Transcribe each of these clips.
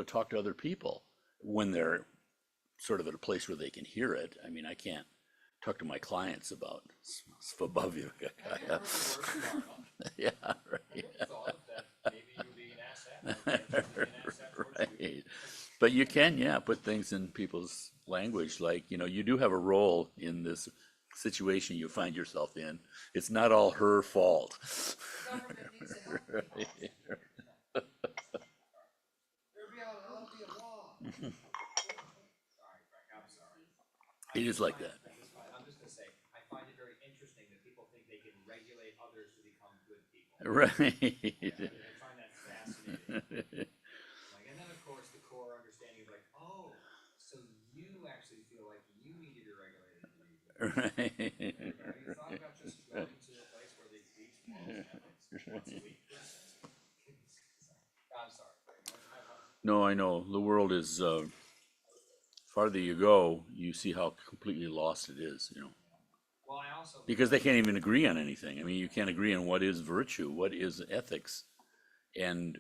talk to other people when they're sort of at a place where they can hear it. I mean, I can't talk to my clients about Svabhavya. Have you heard the word karma? Yeah, I right. never thought that maybe you'd be an asset. I'd be interested in an asset towards you. Right. But you can, yeah, put things in people's language like, you do have a role in this situation you find yourself in. It's not all her fault. The government needs to help people. There'll be a law. Sorry, Frank, I'm sorry. It is like that. I'm just gonna say, I find it very interesting that people think they can regulate others to become good people. Right. I find that fascinating. Like, and then of course the core understanding of like, oh, so you actually feel like you need to be regulated to be good. Right. Have you thought about just going to a place where they teach morals and ethics once a week, for instance? I'm sorry, Frank. No, I know. The world is, farther you go, you see how completely lost it is. Well, I also Because they can't even agree on anything. I mean, you can't agree on what is virtue, what is ethics. And,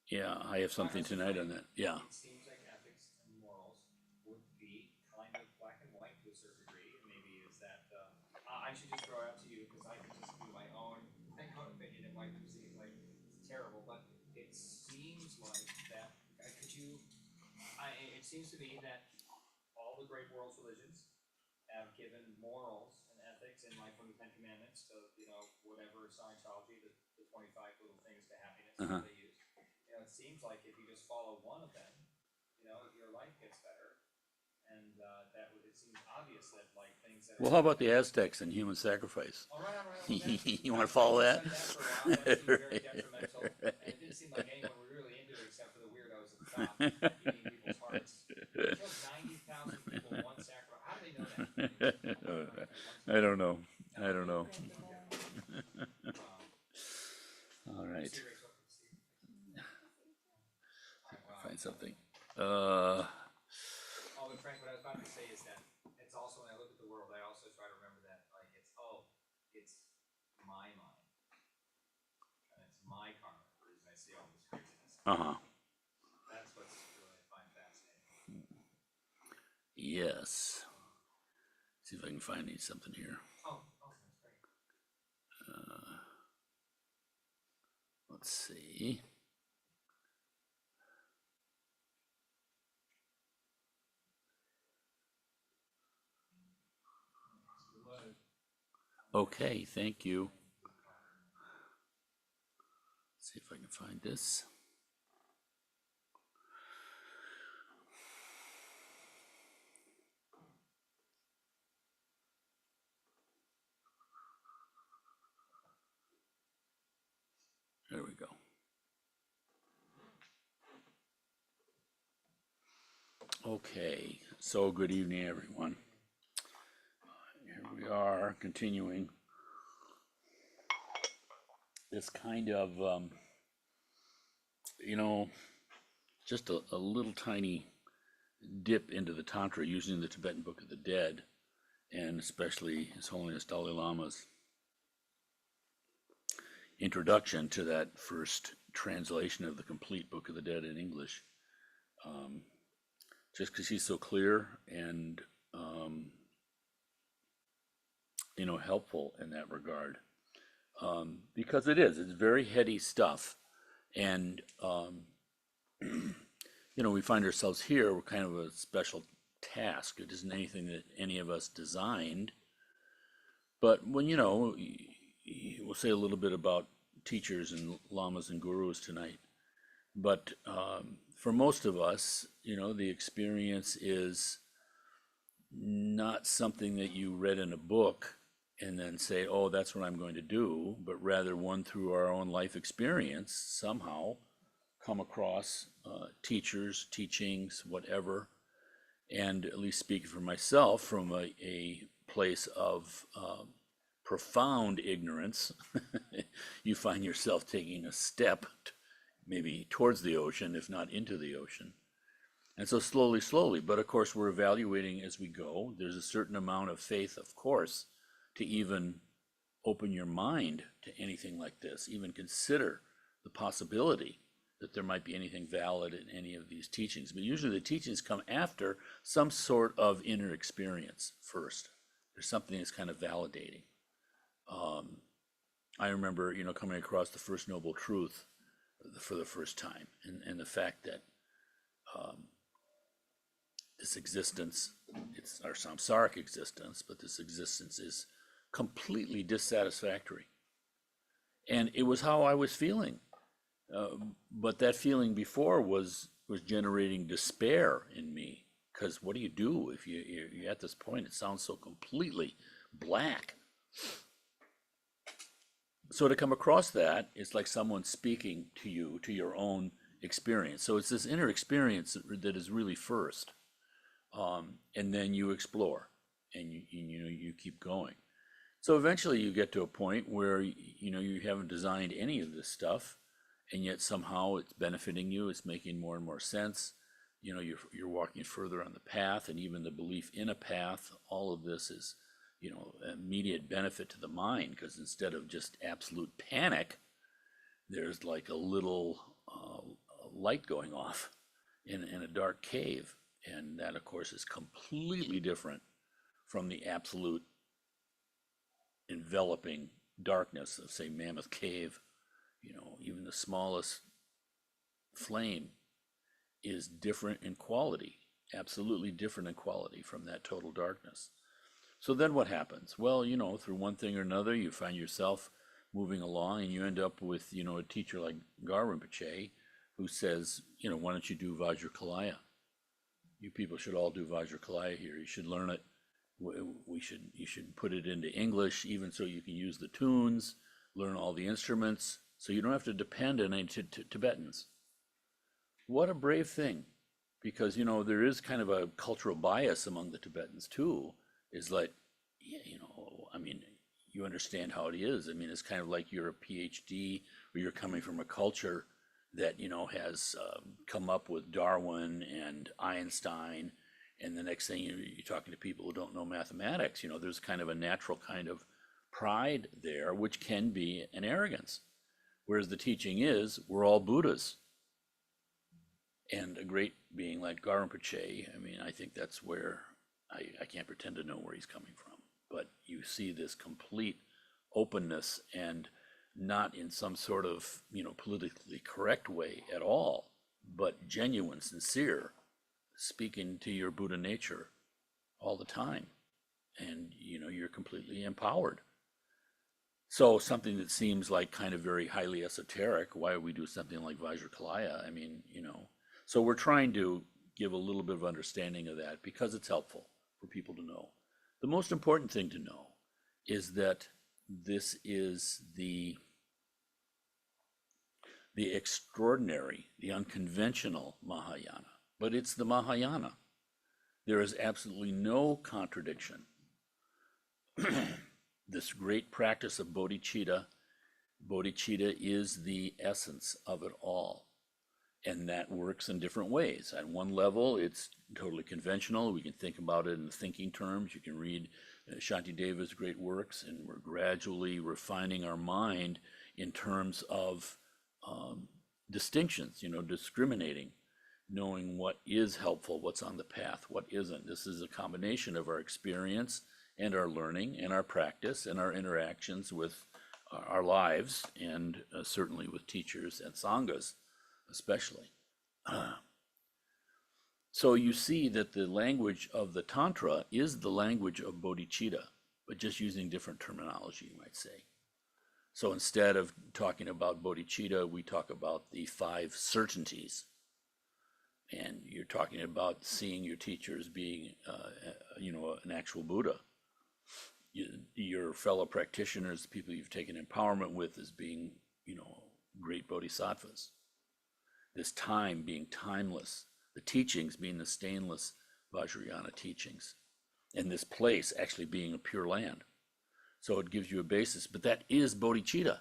yeah, I have something tonight on that. Yeah. it seems like ethics and morals would be kind of black and white to a certain degree, and maybe is that I should just throw it out to you because I can just do my own opinion. It might seem like it's terrible, but it seems like that. Could you? It seems to me that all the great world's religions have given morals and ethics, and like from the Ten Commandments to whatever Scientology, the 25 little things to happiness Uh-huh. that they use. It seems like if you just follow one of them, your life gets better, and it seems obvious that like things that Well, are. how about the Aztecs and human sacrifice? All right, all right. Well, You want to follow that? said that for a while. That seemed very detrimental, and it didn't seem like anyone were really into it except for the weirdos at the top, eating people's hearts. They killed 90,000 people in one sacrifice. How do they know that? I don't know. I don't know. All right. Find something. Oh, and Frank, what I was about to say is that it's also when I look at the world, I also try to remember that like it's my mind and it's my karma. The reason I see all this craziness. Uh-huh. That's what's really I find fascinating. Yes. See if I can find something here. Oh, that's great. Let's see. Okay, thank you. Let's see if I can find this. There we go. Okay, so good evening, everyone. Here we are, continuing this kind of, just a little tiny dip into the Tantra using the Tibetan Book of the Dead, and especially His Holiness Dalai Lama's introduction to that first translation of the complete Book of the Dead in English. Just because he's so clear and helpful in that regard, because it's very heady stuff, and we find ourselves here. We're kind of a special task. It isn't anything that any of us designed, but when we'll say a little bit about teachers and lamas and gurus tonight, but for most of us, the experience is not something that you read in a book and then say, oh, that's what I'm going to do, but rather one through our own life experience, somehow come across teachers, teachings, whatever, and at least speaking for myself from a place of profound ignorance, you find yourself taking a step maybe towards the ocean, if not into the ocean. And so slowly, but of course we're evaluating as we go. There's a certain amount of faith, of course, to even open your mind to anything like this, even consider the possibility. that there might be anything valid in any of these teachings. But usually the teachings come after some sort of inner experience first. There's something that's kind of validating. I remember, coming across the First Noble Truth for the first time, and the fact that this existence, it's our samsaric existence, but this existence is completely dissatisfactory. And it was how I was feeling. But that feeling before was generating despair in me. Because what do you do if you're at this point? It sounds so completely black. So to come across that, it's like someone speaking to you, to your own experience. So it's this inner experience that is really first. And then you explore, and you keep going. So eventually you get to a point where you haven't designed any of this stuff, and yet somehow it's benefiting you. It's making more and more sense. You're walking further on the path, and even the belief in a path. All of this is immediate benefit to the mind, because instead of just absolute panic, there's like a little light going off in a dark cave, and that of course is completely different from the absolute enveloping darkness of, say, Mammoth Cave. Even the smallest flame is different in quality, absolutely different in quality from that total darkness. So then what happens? Well, through one thing or another, you find yourself moving along, and you end up with, a teacher like Garwin Pache, who says, why don't you do Vajrakalaya? You people should all do Vajrakalaya here. You should learn it. You should put it into English, even so you can use the tunes, learn all the instruments, so you don't have to depend on any Tibetans. What a brave thing, because there is kind of a cultural bias among the Tibetans too. Is like, you understand how it is. It's kind of like you're a PhD, or you're coming from a culture that has come up with Darwin and Einstein, and the next thing you're talking to people who don't know mathematics. There's kind of a natural kind of pride there, which can be an arrogance. Whereas the teaching is, we're all Buddhas. And a great being like Garwin Pache, I think that's where I can't pretend to know where he's coming from. But you see this complete openness, and not in some sort of, politically correct way at all, but genuine, sincere, speaking to your Buddha nature all the time. And, you're completely empowered. So something that seems like kind of very highly esoteric, why would we do something like Vajrakalaya? So we're trying to give a little bit of understanding of that because it's helpful for people to know. The most important thing to know is that this is the extraordinary, the unconventional Mahayana, but it's the Mahayana. There is absolutely no contradiction. This great practice of bodhicitta is the essence of it all. And that works in different ways. At one level, it's totally conventional. We can think about it in thinking terms. You can read Shantideva's great works, and we're gradually refining our mind in terms of distinctions, discriminating, knowing what is helpful, what's on the path, what isn't. This is a combination of our experience and our learning and our practice and our interactions with our lives, and certainly with teachers and sanghas especially. So you see that the language of the Tantra is the language of bodhicitta, but just using different terminology, you might say. So instead of talking about bodhicitta, we talk about the 5 certainties. And you're talking about seeing your teacher as being, an actual Buddha. Your fellow practitioners, people you've taken empowerment with, as being, great bodhisattvas. This time being timeless, the teachings being the stainless Vajrayana teachings, and this place actually being a pure land. So it gives you a basis, but that is bodhicitta.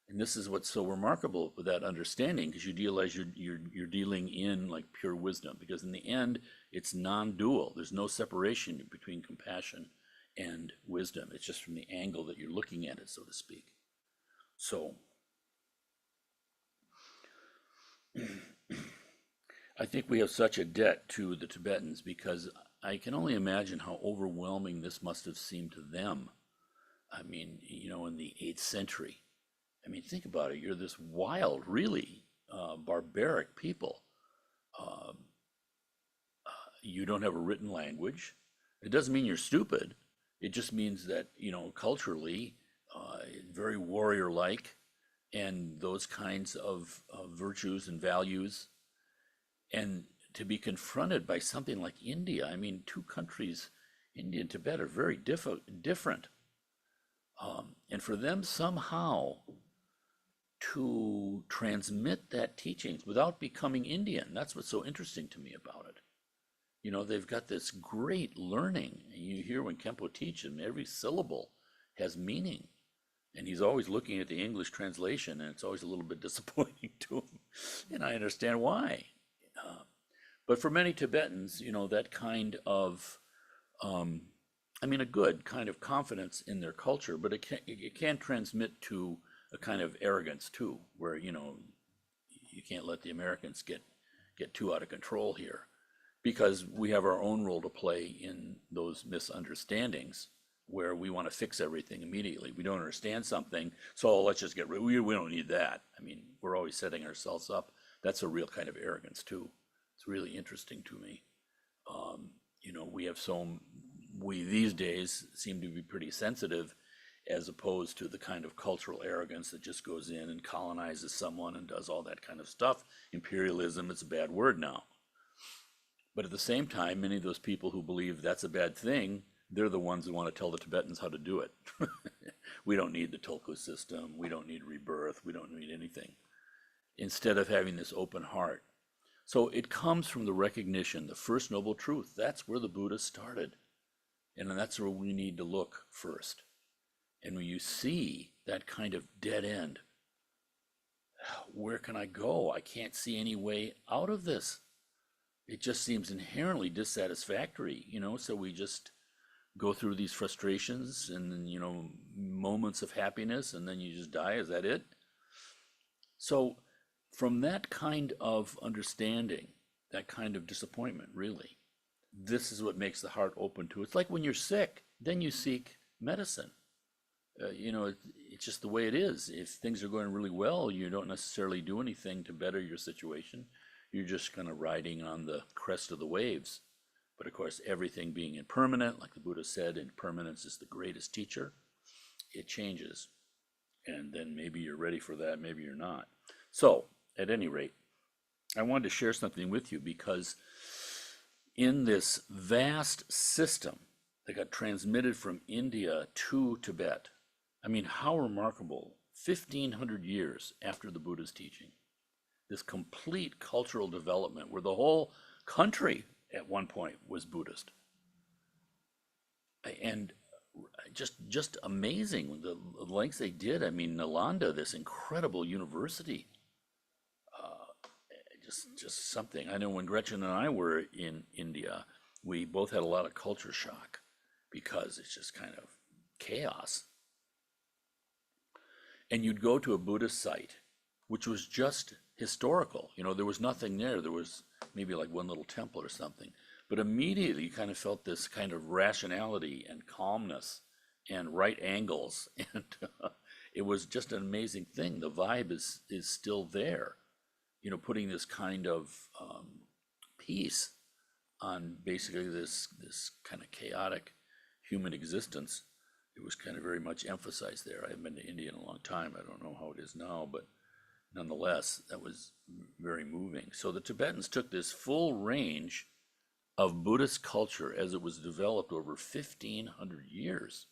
And this is what's so remarkable with that understanding, because you realize you're dealing in like pure wisdom, because in the end, it's non-dual. There's no separation between compassion and wisdom. It's just from the angle that you're looking at it, so to speak. So I think we have such a debt to the Tibetans because I can only imagine how overwhelming this must have seemed to them. I mean, in the 8th century. I mean, think about it. You're this wild, really barbaric people. Uh, you don't have a written language. It doesn't mean you're stupid. It just means that, culturally, very warrior-like, and those kinds of virtues and values. And to be confronted by something like India, I mean, two countries, India and Tibet, are very different. And for them somehow to transmit that teachings without becoming Indian, that's what's so interesting to me about it. They've got this great learning. You hear when Kempo teaches them, every syllable has meaning. And he's always looking at the English translation, and it's always a little bit disappointing to him. And I understand why. But for many Tibetans, that kind of, a good kind of confidence in their culture, but it can transmit to a kind of arrogance too, where, you can't let the Americans get too out of control here, because we have our own role to play in those misunderstandings where we want to fix everything immediately. We don't understand something, so let's just get rid. We don't need that. I mean, we're always setting ourselves up. That's a real kind of arrogance too. It's really interesting to me. We these days seem to be pretty sensitive, as opposed to the kind of cultural arrogance that just goes in and colonizes someone and does all that kind of stuff. Imperialism, it's a bad word now. But at the same time, many of those people who believe that's a bad thing, they're the ones who want to tell the Tibetans how to do it. We don't need the Tulku system. We don't need rebirth. We don't need anything. Instead of having this open heart. So it comes from the recognition, the first noble truth. That's where the Buddha started. And that's where we need to look first. And when you see that kind of dead end, where can I go? I can't see any way out of this. It just seems inherently dissatisfactory, so we just go through these frustrations and then, moments of happiness, and then you just die. Is that it? So from that kind of understanding, that kind of disappointment, really, this is what makes the heart open to it. It's like when you're sick, then you seek medicine. It's just the way it is. If things are going really well, you don't necessarily do anything to better your situation. You're just kind of riding on the crest of the waves. But of course, everything being impermanent, like the Buddha said, impermanence is the greatest teacher. It changes. And then maybe you're ready for that, maybe you're not. So, at any rate, I wanted to share something with you because in this vast system that got transmitted from India to Tibet, I mean, how remarkable, 1,500 years after the Buddha's teaching, this complete cultural development where the whole country at one point was Buddhist. And just amazing the lengths they did. I mean, Nalanda, this incredible university, just something. I know when Gretchen and I were in India, we both had a lot of culture shock because it's just kind of chaos. And you'd go to a Buddhist site, which was just historical. There was nothing there. There was maybe like one little temple or something. But immediately you kind of felt this kind of rationality and calmness and right angles. And it was just an amazing thing. The vibe is still there. Putting this kind of peace on basically this kind of chaotic human existence. It was kind of very much emphasized there. I haven't been to India in a long time. I don't know how it is now, but nonetheless, that was very moving. So the Tibetans took this full range of Buddhist culture as it was developed over 1,500 years.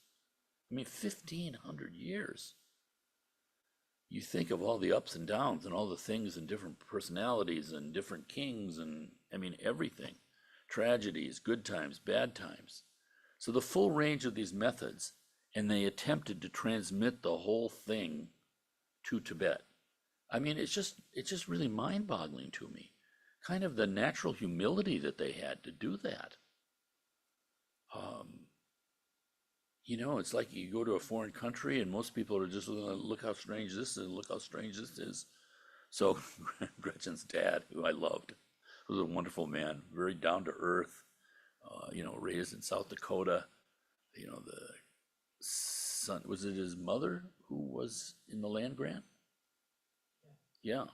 I mean, 1,500 years. You think of all the ups and downs and all the things and different personalities and different kings and, I mean, everything. Tragedies, good times, bad times. So the full range of these methods, and they attempted to transmit the whole thing to Tibet. I mean, it's just really mind-boggling to me. Kind of the natural humility that they had to do that. It's like you go to a foreign country and most people are just look how strange this is, look how strange this is. So Gretchen's dad, who I loved, was a wonderful man, very down to earth, raised in South Dakota. The son, was it his mother who was in the land grant? Yeah.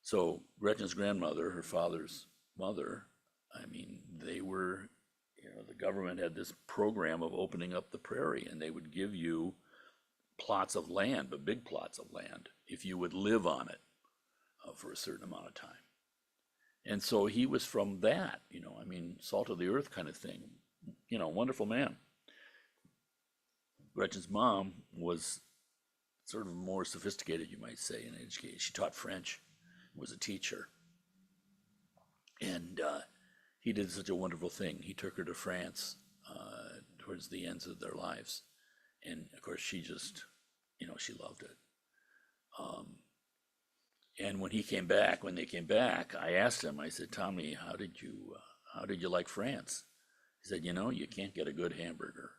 So Gretchen's grandmother, her father's mother, I mean, they were, the government had this program of opening up the prairie, and they would give you plots of land, but big plots of land, if you would live on it for a certain amount of time. And so he was from that, salt of the earth kind of thing, wonderful man. Gretchen's mom was sort of more sophisticated, you might say, in education. She taught French, was a teacher. And he did such a wonderful thing. He took her to France towards the ends of their lives. And of course, she just, she loved it. And when they came back, I asked him, I said, Tommy, how did you like France? He said, you can't get a good hamburger.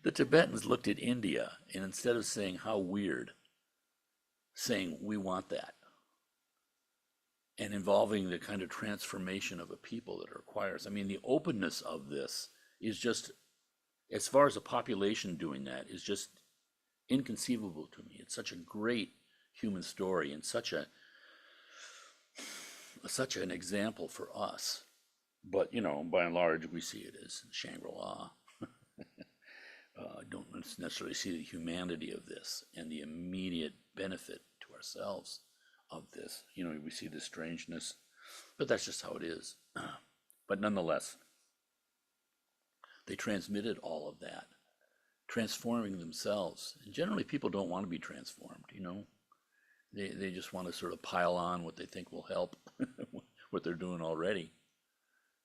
The Tibetans looked at India, and instead of saying, how weird, saying, we want that. And involving the kind of transformation of a people that it requires. I mean, the openness of this is just, as far as a population doing that, is just inconceivable to me. It's such a great human story and such an example for us. But, by and large, we see it as Shangri-La. Don't necessarily see the humanity of this and the immediate benefit to ourselves of this. We see the strangeness, but that's just how it is. But nonetheless, they transmitted all of that, transforming themselves. And generally, people don't want to be transformed, They just want to sort of pile on what they think will help, what they're doing already.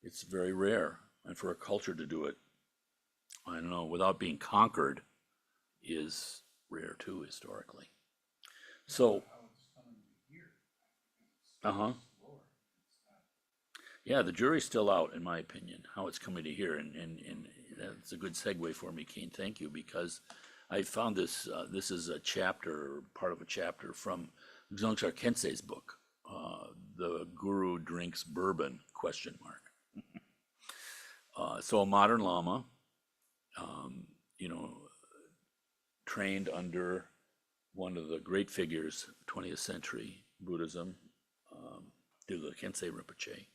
It's very rare. And for a culture to do it, I don't know, without being conquered is rare too, historically. So, yeah, the jury's still out, in my opinion, how it's coming to here. And that's a good segue for me, Kane. Thank you, because I found this, this is a chapter, part of a chapter from Dzongchar Khyentse's book, The Guru Drinks Bourbon, ? So a modern Lama, trained under one of the great figures of 20th century Buddhism, the Khyentse Rinpoche.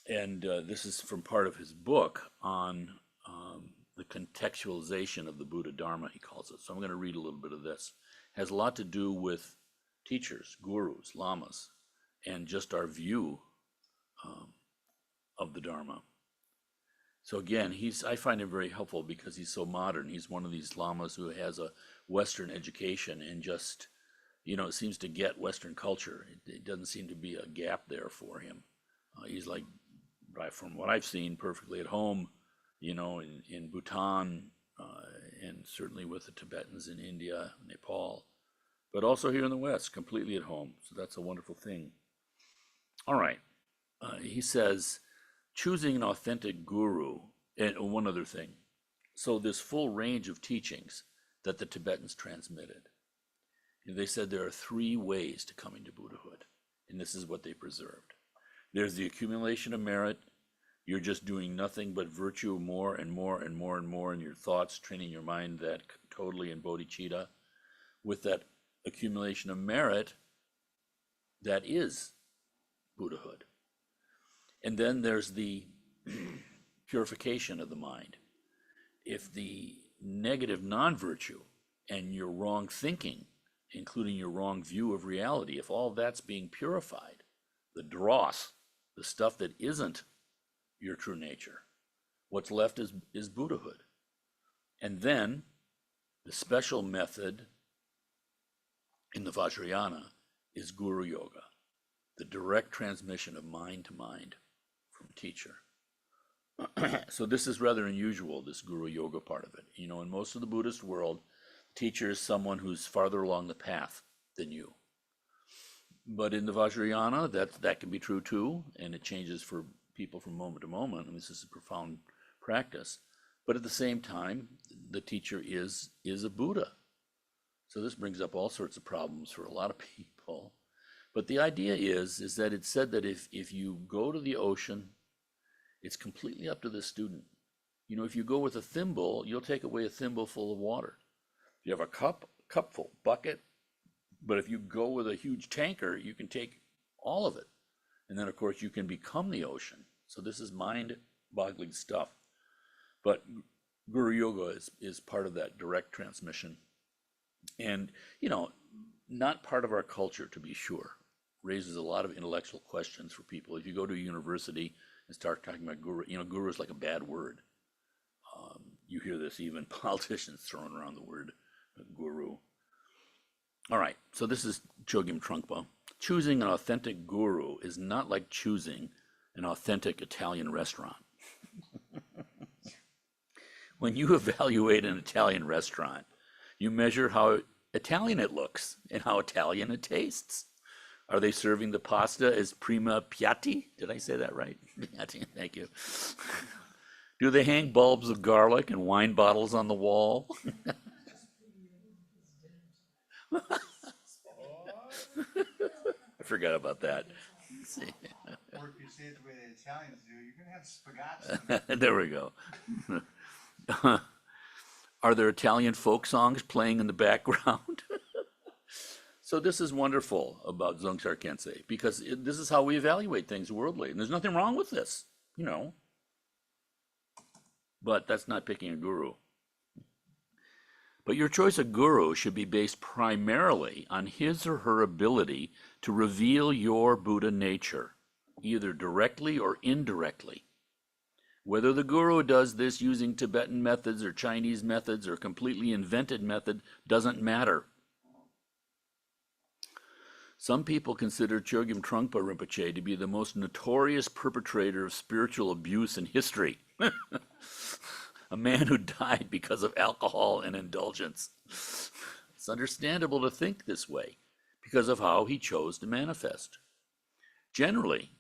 And this is from part of his book on the contextualization of the Buddha Dharma, he calls it. So I'm going to read a little bit of this. It has a lot to do with teachers, gurus, lamas, and just our view of the Dharma. So again, I find him very helpful because he's so modern. He's one of these lamas who has a Western education and just, seems to get Western culture. It doesn't seem to be a gap there for him. He's like, from what I've seen, perfectly at home, in Bhutan, and certainly with the Tibetans in India, Nepal, but also here in the West, completely at home. So that's a wonderful thing. All right. He says, choosing an authentic guru, and one other thing. So this full range of teachings that the Tibetans transmitted. They said there are 3 ways to coming to Buddhahood, and this is what they preserved. There's the accumulation of merit. You're just doing nothing but virtue more and more and more and more in your thoughts, training your mind that totally in bodhicitta. With that accumulation of merit, that is Buddhahood. And then there's the purification of the mind. If the negative non-virtue and your wrong thinking, including your wrong view of reality, if all that's being purified, the dross, the stuff that isn't your true nature, what's left is Buddhahood. And then the special method in the Vajrayana is Guru Yoga, the direct transmission of mind to mind from teacher. So this is rather unusual, this Guru Yoga part of it. In most of the Buddhist world, teacher is someone who's farther along the path than you. But in the Vajrayana, that can be true too, and it changes for people from moment to moment, and this is a profound practice. But at the same time, the teacher is a Buddha. So this brings up all sorts of problems for a lot of people. But the idea is that it's said that if you go to the ocean, it's completely up to the student. You know, if you go with a thimble, you'll take away a thimble full of water. If you have a cupful, bucket, but if you go with a huge tanker, you can take all of it. And then, of course, you can become the ocean. So this is mind-boggling stuff. But Guru Yoga is part of that direct transmission. And, you know, not part of our culture, to be sure. Raises a lot of intellectual questions for people. If you go to a university and start talking about guru, you know, guru is like a bad word. You hear this, even politicians throwing around the word guru. All right, so this is Chogyam Trungpa. Choosing an authentic guru is not like choosing an authentic Italian restaurant. When you evaluate an Italian restaurant, you measure how Italian it looks and how Italian it tastes. Are they serving the pasta as prima piatti? Did I say that right? Piatti, thank you. Do they hang bulbs of garlic and wine bottles on the wall? I forgot about that. Or if you say it the way the Italians do, you're going to have spaghetti. There we go. Are there Italian folk songs playing in the background? So this is wonderful about Dzogchen Khyentse, because this is how we evaluate things worldly. And there's nothing wrong with this, you know. But that's not picking a guru. But your choice of guru should be based primarily on his or her ability to reveal your Buddha nature, either directly or indirectly. Whether the guru does this using Tibetan methods or Chinese methods or completely invented method doesn't matter. Some people consider Chogyam Trungpa Rinpoche to be the most notorious perpetrator of spiritual abuse in history. A man who died because of alcohol and indulgence. It's understandable to think this way because of how he chose to manifest. Generally,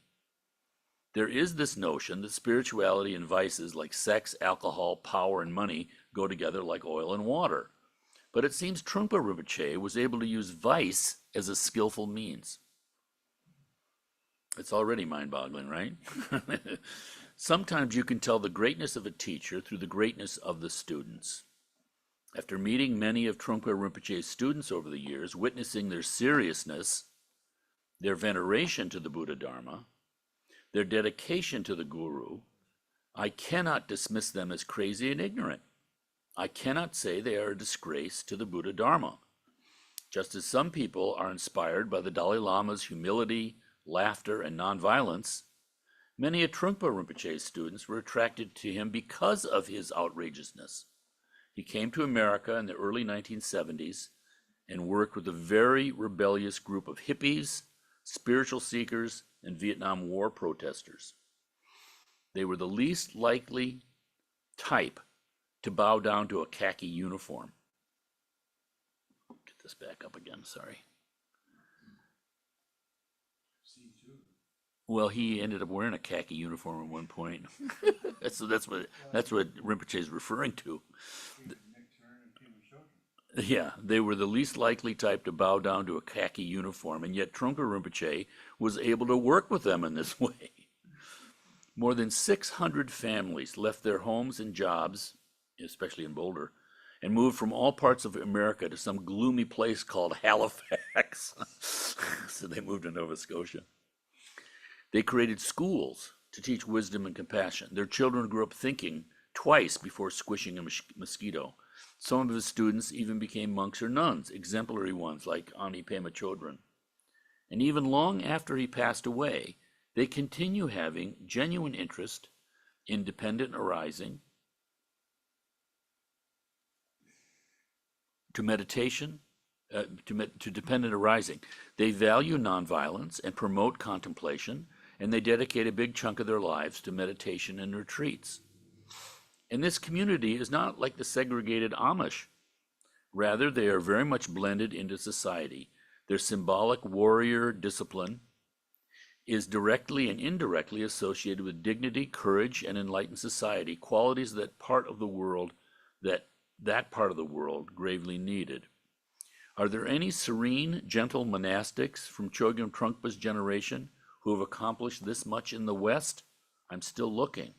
there is this notion that spirituality and vices like sex, alcohol, power, and money go together like oil and water. But it seems Trungpa Rinpoche was able to use vice as a skillful means. It's already mind-boggling, right? Sometimes you can tell the greatness of a teacher through the greatness of the students. After meeting many of Trungpa Rinpoche's students over the years, witnessing their seriousness, their veneration to the Buddha Dharma, their dedication to the Guru, I cannot dismiss them as crazy and ignorant. I cannot say they are a disgrace to the Buddha Dharma. Just as some people are inspired by the Dalai Lama's humility, laughter, and nonviolence, many of Trungpa Rinpoche's students were attracted to him because of his outrageousness. He came to America in the early 1970s and worked with a very rebellious group of hippies, spiritual seekers, and Vietnam War protesters. They were the least likely type to bow down to a khaki uniform. Get this back up again, sorry. Well, he ended up wearing a khaki uniform at one point. So that's what Rinpoche is referring to. Yeah, they were the least likely type to bow down to a khaki uniform, and yet Trungpa Rinpoche was able to work with them in this way. More than 600 families left their homes and jobs, especially in Boulder, and moved from all parts of America to some gloomy place called Halifax. So they moved to Nova Scotia. They created schools to teach wisdom and compassion. Their children grew up thinking twice before squishing a mosquito. Some of his students even became monks or nuns, exemplary ones like Ani Pema Chodron. And even long after he passed away, they continue having genuine interest in dependent arising, to meditation, to dependent arising. They value nonviolence and promote contemplation, and they dedicate a big chunk of their lives to meditation and retreats. And this community is not like the segregated Amish. Rather, they are very much blended into society. Their symbolic warrior discipline is directly and indirectly associated with dignity, courage, and enlightened society, qualities that part of the world gravely needed. Are there any serene, gentle monastics from Chogyam Trungpa's generation who have accomplished this much in the West? I'm still looking.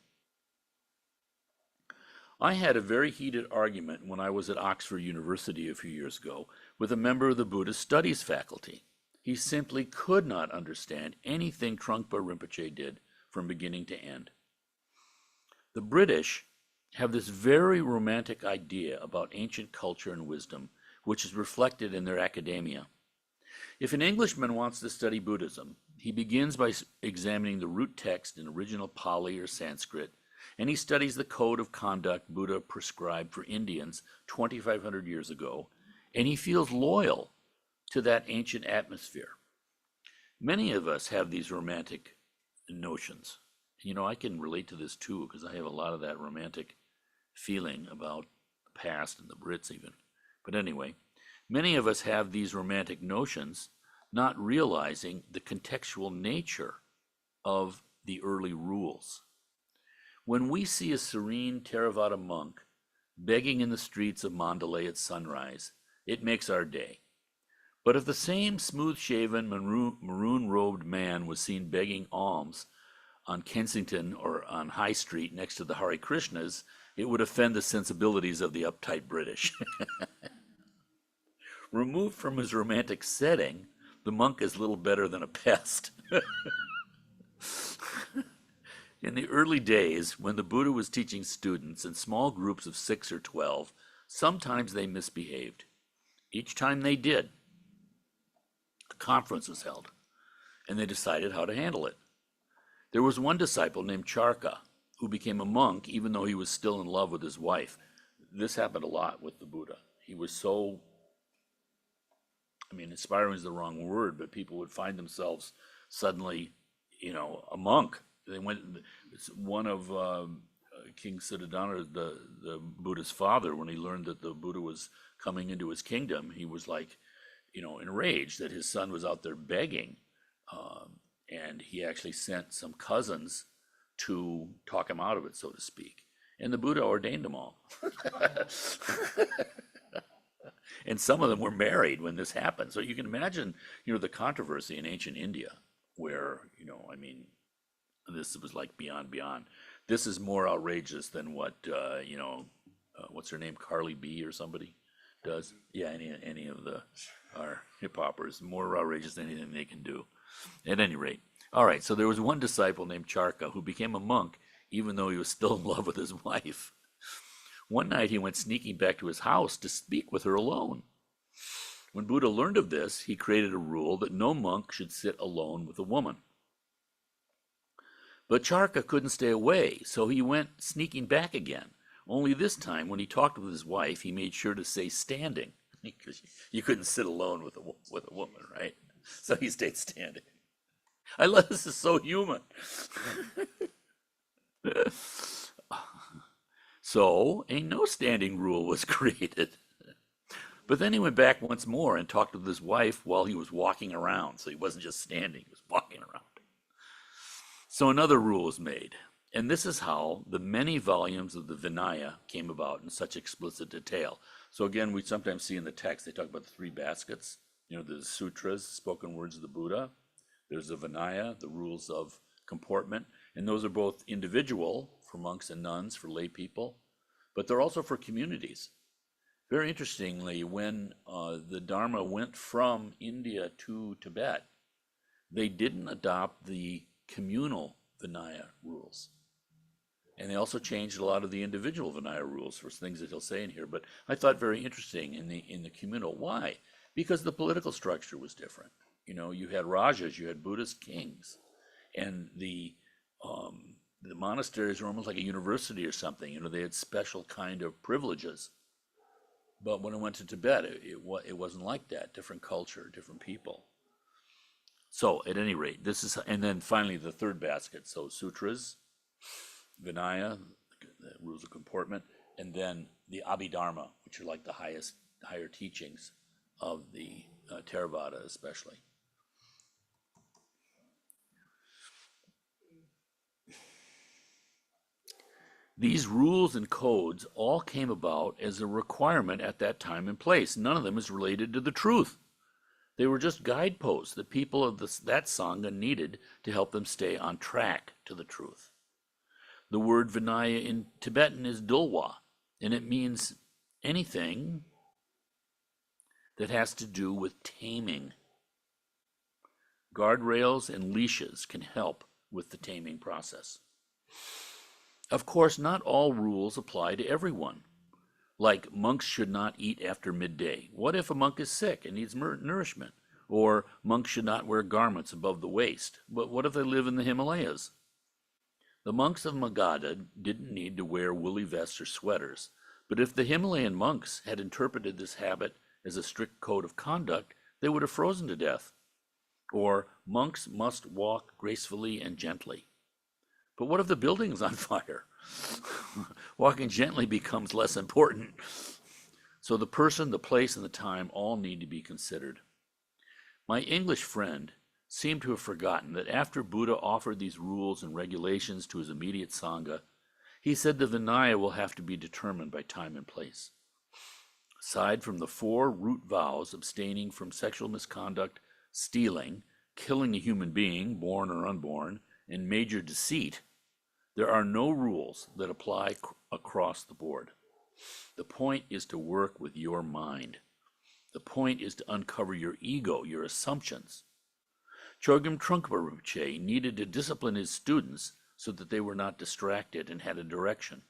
I had a very heated argument when I was at Oxford University a few years ago with a member of the Buddhist Studies faculty. He simply could not understand anything Trungpa Rinpoche did from beginning to end. The British have this very romantic idea about ancient culture and wisdom, which is reflected in their academia. If an Englishman wants to study Buddhism, he begins by examining the root text in original Pali or Sanskrit, and he studies the code of conduct Buddha prescribed for Indians 2,500 years ago, and he feels loyal to that ancient atmosphere. Many of us have these romantic notions. You know, I can relate to this too, because I have a lot of that romantic feeling about the past and the Brits even. But anyway, many of us have these romantic notions, not realizing the contextual nature of the early rules. When we see a serene Theravada monk begging in the streets of Mandalay at sunrise, it makes our day. But if the same smooth-shaven, maroon-robed man was seen begging alms on Kensington or on High Street next to the Hare Krishnas, it would offend the sensibilities of the uptight British. Removed from his romantic setting, the monk is little better than a pest. In the early days, when the Buddha was teaching students in small groups of 6 or 12, sometimes they misbehaved. Each time they did, a conference was held, and they decided how to handle it. There was one disciple named Charka who became a monk even though he was still in love with his wife. This happened a lot with the Buddha. He was so, inspiring is the wrong word, but people would find themselves suddenly, a monk. They went. One of King Siddhartha, the Buddha's father, when he learned that the Buddha was coming into his kingdom, he was like, enraged that his son was out there begging, and he actually sent some cousins to talk him out of it, so to speak. And the Buddha ordained them all. And some of them were married when this happened. So you can imagine, the controversy in ancient India, where, this was like beyond. This is more outrageous than what, what's her name, Carly B or somebody does. Yeah, any of our hip hoppers, more outrageous than anything they can do. At any rate, all right. So there was one disciple named Charka who became a monk, even though he was still in love with his wife. One night he went sneaking back to his house to speak with her alone. When Buddha learned of this, he created a rule that no monk should sit alone with a woman. But Charka couldn't stay away, so he went sneaking back again. Only this time, when he talked with his wife, he made sure to say standing, because you couldn't sit alone with a woman, right? So he stayed standing. I love this is so human. So a no standing rule was created. But then he went back once more and talked with his wife while he was walking around. So he wasn't just standing, he was walking around. So another rule was made. And this is how the many volumes of the Vinaya came about in such explicit detail. So again, we sometimes see in the text, they talk about the 3 baskets. The sutras, spoken words of the Buddha. There's the Vinaya, the rules of comportment. And those are both individual for monks and nuns, for lay people, but they're also for communities. Very interestingly, when the Dharma went from India to Tibet, they didn't adopt the communal Vinaya rules. And they also changed a lot of the individual Vinaya rules for things that he'll say in here. But I thought very interesting in the communal. Why? Because the political structure was different. You had Rajas, you had Buddhist kings, and the monasteries were almost like a university or something. They had special kind of privileges. But when I went to Tibet, it wasn't like that. Different culture, different people. So at any rate, and then finally the 3rd basket. So sutras, Vinaya, the rules of comportment, and then the Abhidharma, which are like the higher teachings of the Theravada especially. These rules and codes all came about as a requirement at that time and place. None of them is related to the truth. They were just guideposts that people of that Sangha needed to help them stay on track to the truth. The word Vinaya in Tibetan is dulwa, and it means anything that has to do with taming. Guardrails and leashes can help with the taming process. Of course, not all rules apply to everyone. Like monks should not eat after midday. What if a monk is sick and needs nourishment? Or monks should not wear garments above the waist. But what if they live in the Himalayas? The monks of Magadha didn't need to wear woolly vests or sweaters. But if the Himalayan monks had interpreted this habit as a strict code of conduct, they would have frozen to death. Or monks must walk gracefully and gently. But what if the building is on fire? Walking gently becomes less important. So the person, the place, and the time all need to be considered. My English friend seemed to have forgotten that after Buddha offered these rules and regulations to his immediate Sangha, he said the Vinaya will have to be determined by time and place. Aside from the 4 root vows abstaining from sexual misconduct, stealing, killing a human being, born or unborn, and major deceit, there are no rules that apply across the board. The point is to work with your mind. The point is to uncover your ego, your assumptions. Chogyam Trungpa Rinpoche needed to discipline his students so that they were not distracted and had a direction.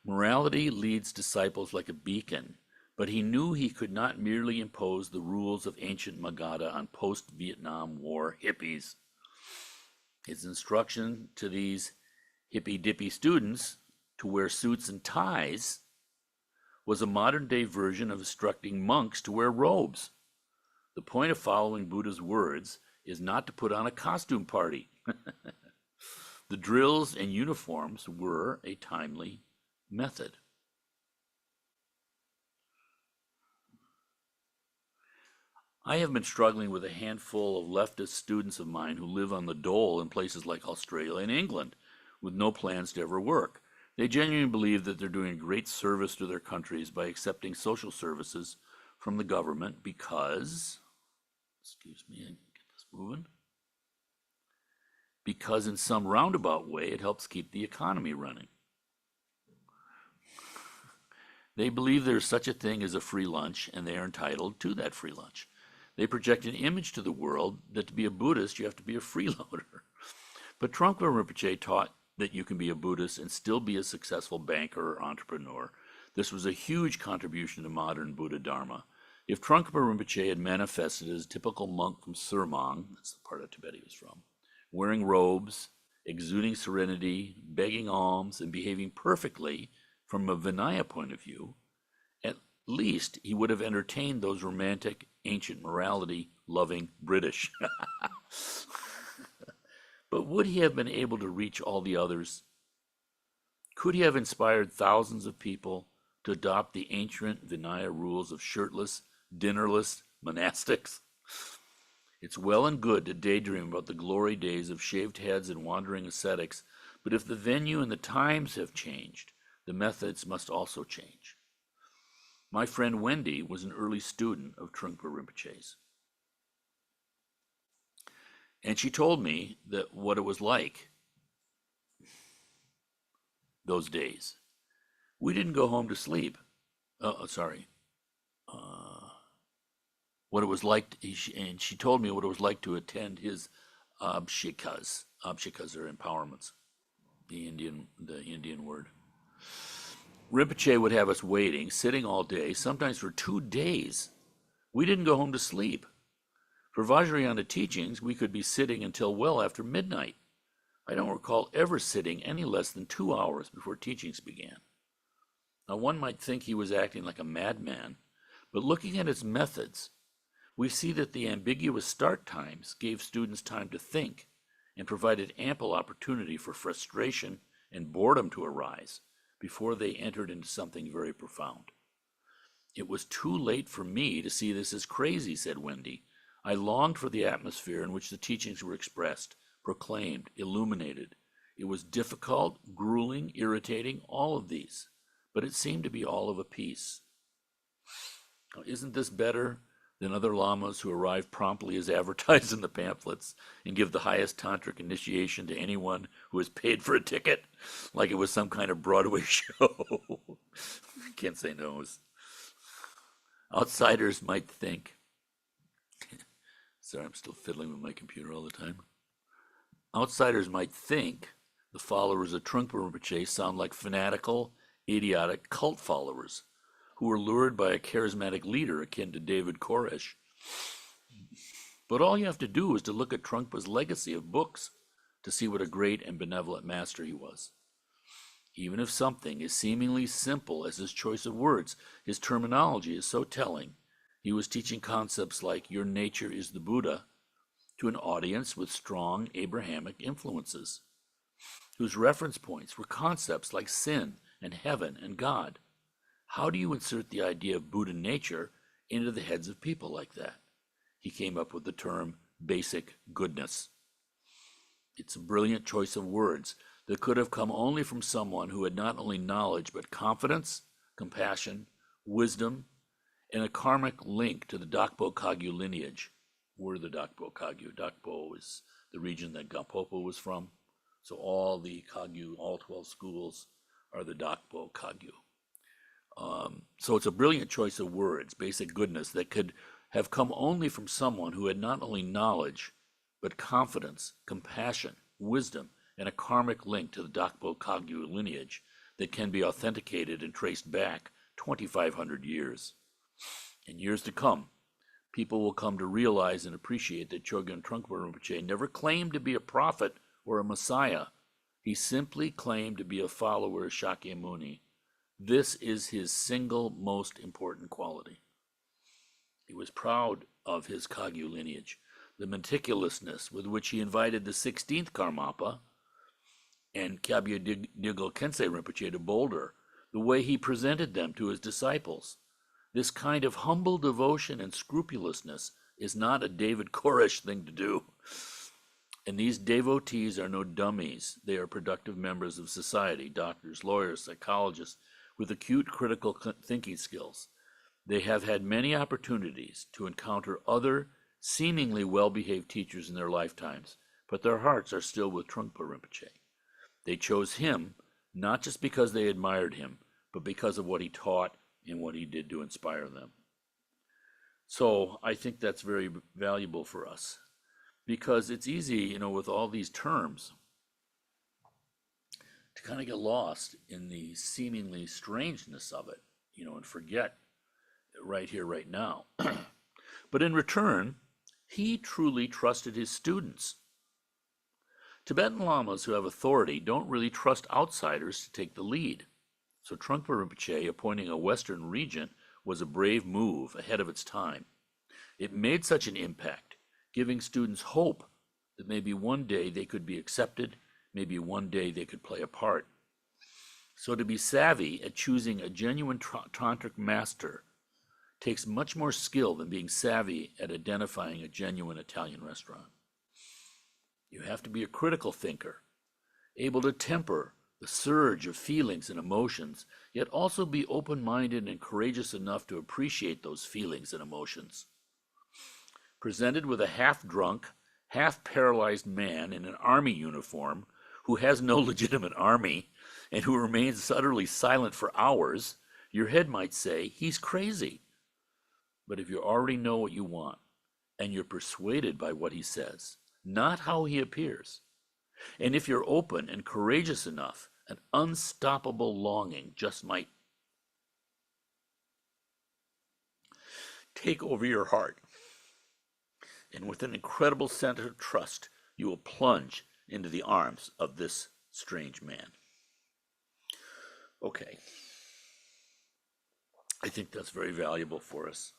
Morality leads disciples like a beacon, but he knew he could not merely impose the rules of ancient Magadha on post-Vietnam War hippies. His instruction to these hippy-dippy students to wear suits and ties was a modern-day version of instructing monks to wear robes. The point of following Buddha's words is not to put on a costume party. The drills and uniforms were a timely method. I have been struggling with a handful of leftist students of mine who live on the dole in places like Australia and England, with no plans to ever work. They genuinely believe that they're doing a great service to their countries by accepting social services from the government because, excuse me, I get this moving, because in some roundabout way it helps keep the economy running. They believe there is such a thing as a free lunch, and they are entitled to that free lunch. They project an image to the world that to be a Buddhist, you have to be a freeloader. But Trungpa Rinpoche taught that you can be a Buddhist and still be a successful banker or entrepreneur. This was a huge contribution to modern Buddha Dharma. If Trungpa Rinpoche had manifested as a typical monk from Surmang, that's the part of Tibet he was from, wearing robes, exuding serenity, begging alms, and behaving perfectly from a Vinaya point of view, at least he would have entertained those romantic, ancient morality-loving British. But would he have been able to reach all the others? Could he have inspired thousands of people to adopt the ancient Vinaya rules of shirtless, dinnerless monastics? It's well and good to daydream about the glory days of shaved heads and wandering ascetics, but if the venue and the times have changed, the methods must also change. My friend Wendy was an early student of Trungpa Rinpoche's. And she told me that what it was like those days. We didn't go home to sleep. What it was like, and she told me what it was like to attend his abshikas. Abshikas are empowerments, the Indian word. Rinpoche would have us waiting, sitting all day, sometimes for 2 days. We didn't go home to sleep. For Vajrayana teachings, we could be sitting until well after midnight. I don't recall ever sitting any less than 2 hours before teachings began. Now, one might think he was acting like a madman, but looking at his methods, we see that the ambiguous start times gave students time to think and provided ample opportunity for frustration and boredom to arise before they entered into something very profound. It was too late for me to see this as crazy, said Wendy. I longed for the atmosphere in which the teachings were expressed, proclaimed, illuminated. It was difficult, grueling, irritating, all of these, but it seemed to be all of a piece. Now, isn't this better than other lamas who arrive promptly as advertised in the pamphlets and give the highest tantric initiation to anyone who has paid for a ticket, like it was some kind of Broadway show? Can't say no. Outsiders might think, sorry, I'm still fiddling with my computer all the time. Outsiders might think the followers of Trungpa Rinpoche sound like fanatical, idiotic cult followers who were lured by a charismatic leader akin to David Koresh. But all you have to do is to look at Trungpa's legacy of books to see what a great and benevolent master he was. Even if something is seemingly simple as his choice of words, his terminology is so telling. He was teaching concepts like your nature is the Buddha to an audience with strong Abrahamic influences, whose reference points were concepts like sin and heaven and God. How do you insert the idea of Buddha nature into the heads of people like that? He came up with the term basic goodness. It's a brilliant choice of words that could have come only from someone who had not only knowledge but confidence, compassion, wisdom, and a karmic link to the Dakpo Kagyu lineage. We're the Dakpo Kagyu. Dakpo is the region that Gampopo was from. So all the Kagyu, all 12 schools are the Dakpo Kagyu. So it's a brilliant choice of words, basic goodness, that could have come only from someone who had not only knowledge, but confidence, compassion, wisdom, and a karmic link to the Dakpo Kagyu lineage that can be authenticated and traced back 2,500 years. In years to come, people will come to realize and appreciate that Chogyam Trungpa Rinpoche never claimed to be a prophet or a messiah. He simply claimed to be a follower of Shakyamuni. This is his single most important quality. He was proud of his Kagyu lineage, the meticulousness with which he invited the 16th Karmapa and Kyabya Dilgo Khyentse Rinpoche to Boulder, the way he presented them to his disciples. This kind of humble devotion and scrupulousness is not a David Koresh thing to do. And these devotees are no dummies. They are productive members of society, doctors, lawyers, psychologists, with acute critical thinking skills. They have had many opportunities to encounter other seemingly well-behaved teachers in their lifetimes, but their hearts are still with Trungpa Rinpoche. They chose him not just because they admired him, but because of what he taught and what he did to inspire them. So I think that's very valuable for us, because it's easy, with all these terms, to kind of get lost in the seemingly strangeness of it, and forget right here, right now. But in return, he truly trusted his students. Tibetan lamas who have authority don't really trust outsiders to take the lead. So Trungpa Rinpoche appointing a Western regent was a brave move ahead of its time. It made such an impact, giving students hope that maybe one day they could be accepted, maybe one day they could play a part. So to be savvy at choosing a genuine tantric master takes much more skill than being savvy at identifying a genuine Italian restaurant. You have to be a critical thinker, able to temper the surge of feelings and emotions, yet also be open-minded and courageous enough to appreciate those feelings and emotions. Presented with a half-drunk, half-paralyzed man in an army uniform who has no legitimate army and who remains utterly silent for hours, your head might say, he's crazy. But if you already know what you want, and you're persuaded by what he says, not how he appears, and if you're open and courageous enough, an unstoppable longing just might take over your heart. And with an incredible sense of trust, you will plunge into the arms of this strange man. Okay. I think that's very valuable for us.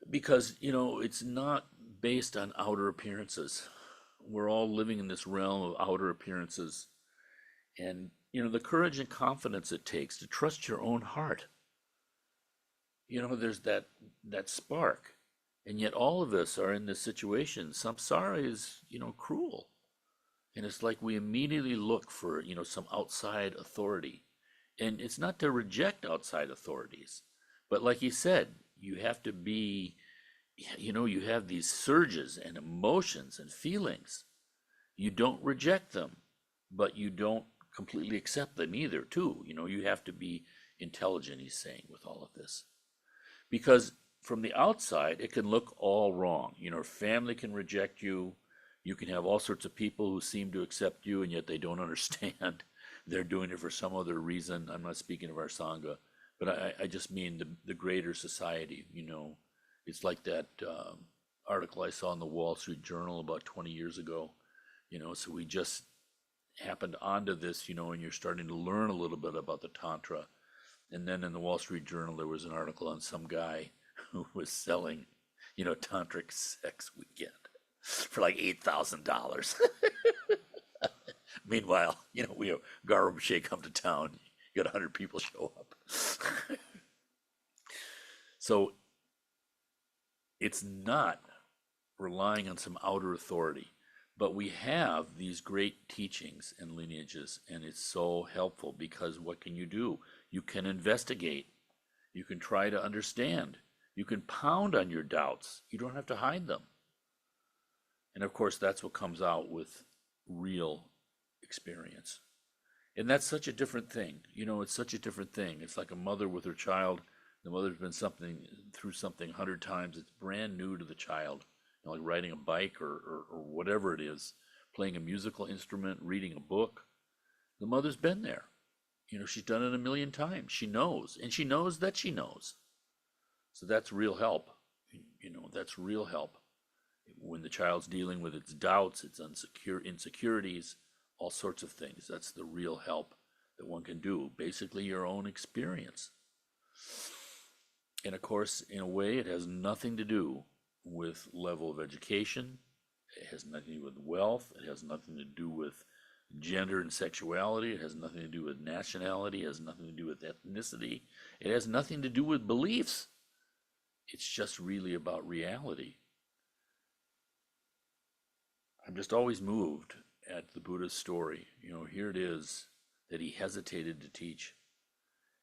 Because, it's not based on outer appearances. We're all living in this realm of outer appearances. And, the courage and confidence it takes to trust your own heart. There's that spark. And yet all of us are in this situation. Samsara is, cruel. And it's like we immediately look for, some outside authority. And it's not to reject outside authorities, but like you said, you have to be, you have these surges and emotions and feelings. You don't reject them, but you don't completely accept them either, too. You have to be intelligent, he's saying, with all of this. Because from the outside, it can look all wrong. Family can reject you. You can have all sorts of people who seem to accept you, and yet they don't understand. They're doing it for some other reason. I'm not speaking of our Sangha, but I just mean the greater society. It's like that article I saw in the Wall Street Journal about 20 years ago. So we just happened onto this, and you're starting to learn a little bit about the Tantra. And then in the Wall Street Journal, there was an article on some guy who was selling, tantric sex weekend for like $8,000. Meanwhile, we have Garum Shea come to town. You got 100 people show up. So it's not relying on some outer authority, but we have these great teachings and lineages, and it's so helpful because what can you do? You can investigate. You can try to understand. You can pound on your doubts. You don't have to hide them. And of course, that's what comes out with real experience. And that's such a different thing. It's such a different thing. It's like a mother with her child. The mother's been through something 100 times. It's brand new to the child. Like riding a bike or whatever it is, playing a musical instrument, reading a book. The mother's been there. She's done it a million times. She knows, and she knows that she knows. So that's real help. That's real help. When the child's dealing with its doubts, its insecurities, all sorts of things, that's the real help that one can do. Basically, your own experience. And of course, in a way, it has nothing to do with level of education. It has nothing to do with wealth. It has nothing to do with gender and sexuality. It has nothing to do with nationality. It has nothing to do with ethnicity. It has nothing to do with beliefs. It's just really about reality. I'm just always moved at the Buddha's story. Here it is that he hesitated to teach.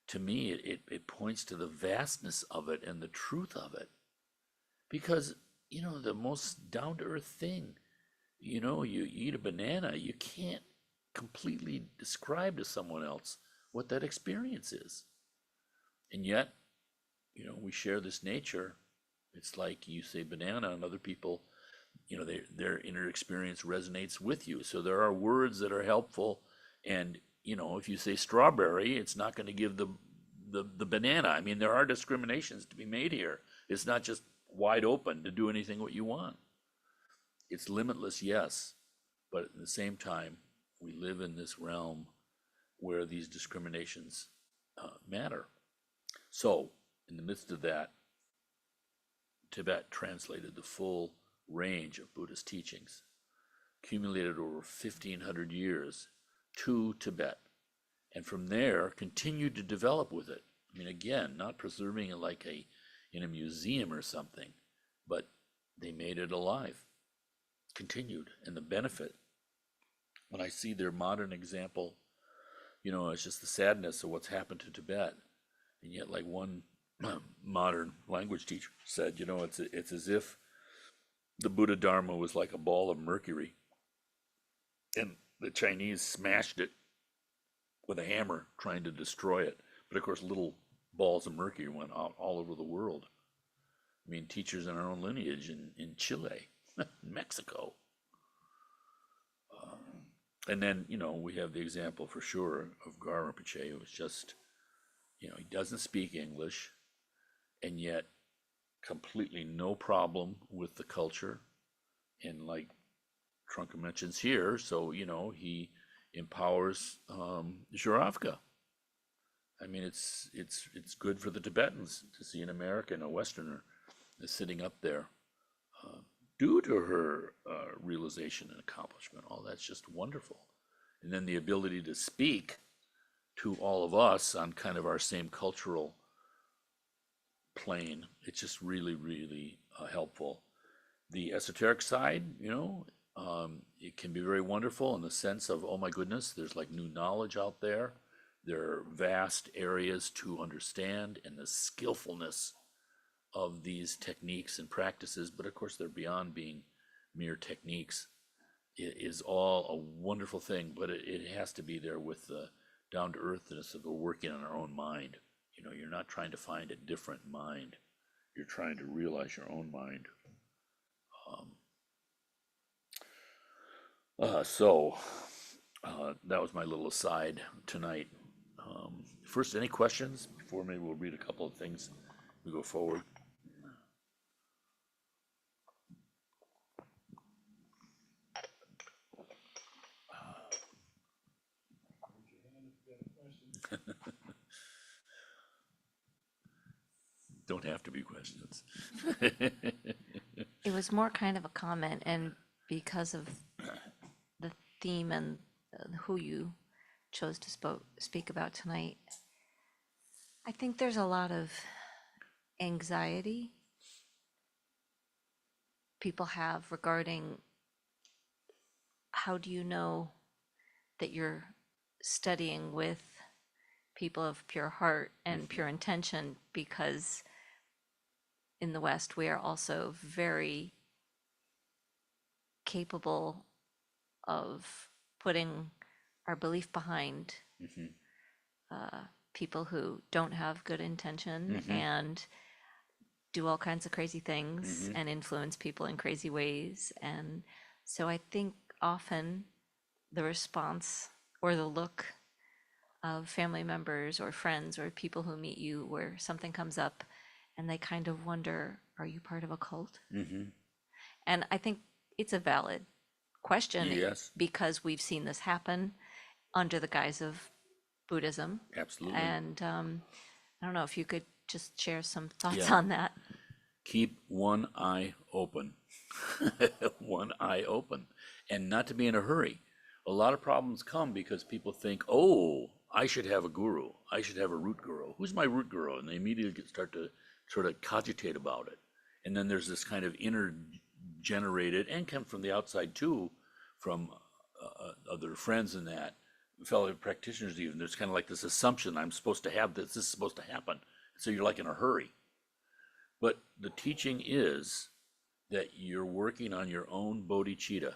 To me, it points to the vastness of it and the truth of it. Because, the most down-to-earth thing, you eat a banana, you can't completely describe to someone else what that experience is. And yet, we share this nature. It's like you say banana and other people, their inner experience resonates with you. So there are words that are helpful. And, if you say strawberry, it's not going to give the banana. I mean, there are discriminations to be made here. It's not just wide open to do anything what you want. It's limitless, yes, but at the same time, we live in this realm where these discriminations matter. So, in the midst of that, Tibet translated the full range of Buddhist teachings, accumulated over 1,500 years to Tibet, and from there continued to develop with it. I mean, again, not preserving it like in a museum or something, but they made it alive, continued, and the benefit. When I see their modern example, it's just the sadness of what's happened to Tibet, and yet, like one modern language teacher said, it's as if the Buddha Dharma was like a ball of mercury, and the Chinese smashed it with a hammer trying to destroy it. But of course, little balls of mercury went out all over the world. I mean, teachers in our own lineage in Chile, Mexico. And then, we have the example for sure of Garum Rinpoche, who was just, he doesn't speak English, and yet completely no problem with the culture. And like Trunka mentions here, so, he empowers Zhuravka. I mean, it's good for the Tibetans to see an American, a Westerner, sitting up there due to her realization and accomplishment. All that's just wonderful. And then the ability to speak to all of us on kind of our same cultural plane, it's just really, really helpful. The esoteric side, It can be very wonderful in the sense of, oh my goodness, there's like new knowledge out there. There are vast areas to understand, and the skillfulness of these techniques and practices, but of course they're beyond being mere techniques. It is all a wonderful thing, but it has to be there with the down to earthness of we're working on our own mind. You know, you're not trying to find a different mind. You're trying to realize your own mind. So that was my little aside tonight. First, any questions before maybe we'll read a couple of things we go forward? Don't have to be questions. It was more kind of a comment, and because of the theme and who you chose to speak about tonight, I think there's a lot of anxiety people have regarding how do you know that you're studying with people of pure heart and pure intention, because in the West we are also very capable of putting our belief behind people who don't have good intention and do all kinds of crazy things and influence people in crazy ways. And so I think often the response or the look of family members or friends or people who meet you where something comes up and they kind of wonder, are you part of a cult? And I think it's a valid question Yes, because we've seen this happen under the guise of Buddhism. absolutely. And I don't know if you could just share some thoughts Yeah. on that. Keep one eye open. One eye open. And not to be in a hurry. A lot of problems come because people think, oh, I should have a guru. I should have a root guru. Who's my root guru? And they immediately start to sort of cogitate about it. And then there's this kind of inner generated, and come from the outside too, from other friends and that, fellow practitioners even. There's kind of like this assumption, I'm supposed to have this is supposed to happen. So you're like in a hurry. But the teaching is that you're working on your own bodhicitta,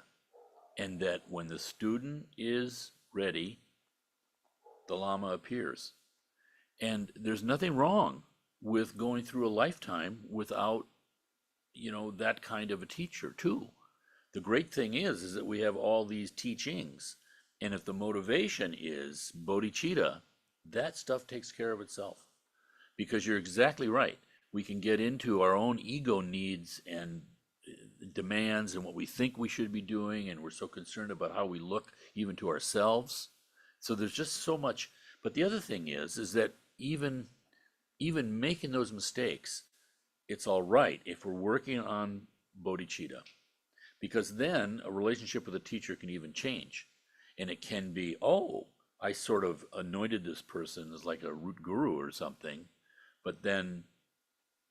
and that when the student is ready, the Lama appears. And there's nothing wrong with going through a lifetime without, that kind of a teacher too. The great thing is that we have all these teachings, and if the motivation is bodhicitta, that stuff takes care of itself. Because you're exactly right. We can get into our own ego needs and demands and what we think we should be doing, and we're so concerned about how we look even to ourselves. So there's just so much. But the other thing is that even making those mistakes, it's all right if we're working on bodhicitta, because then a relationship with a teacher can even change, and it can be, oh, I sort of anointed this person as like a root guru or something, but then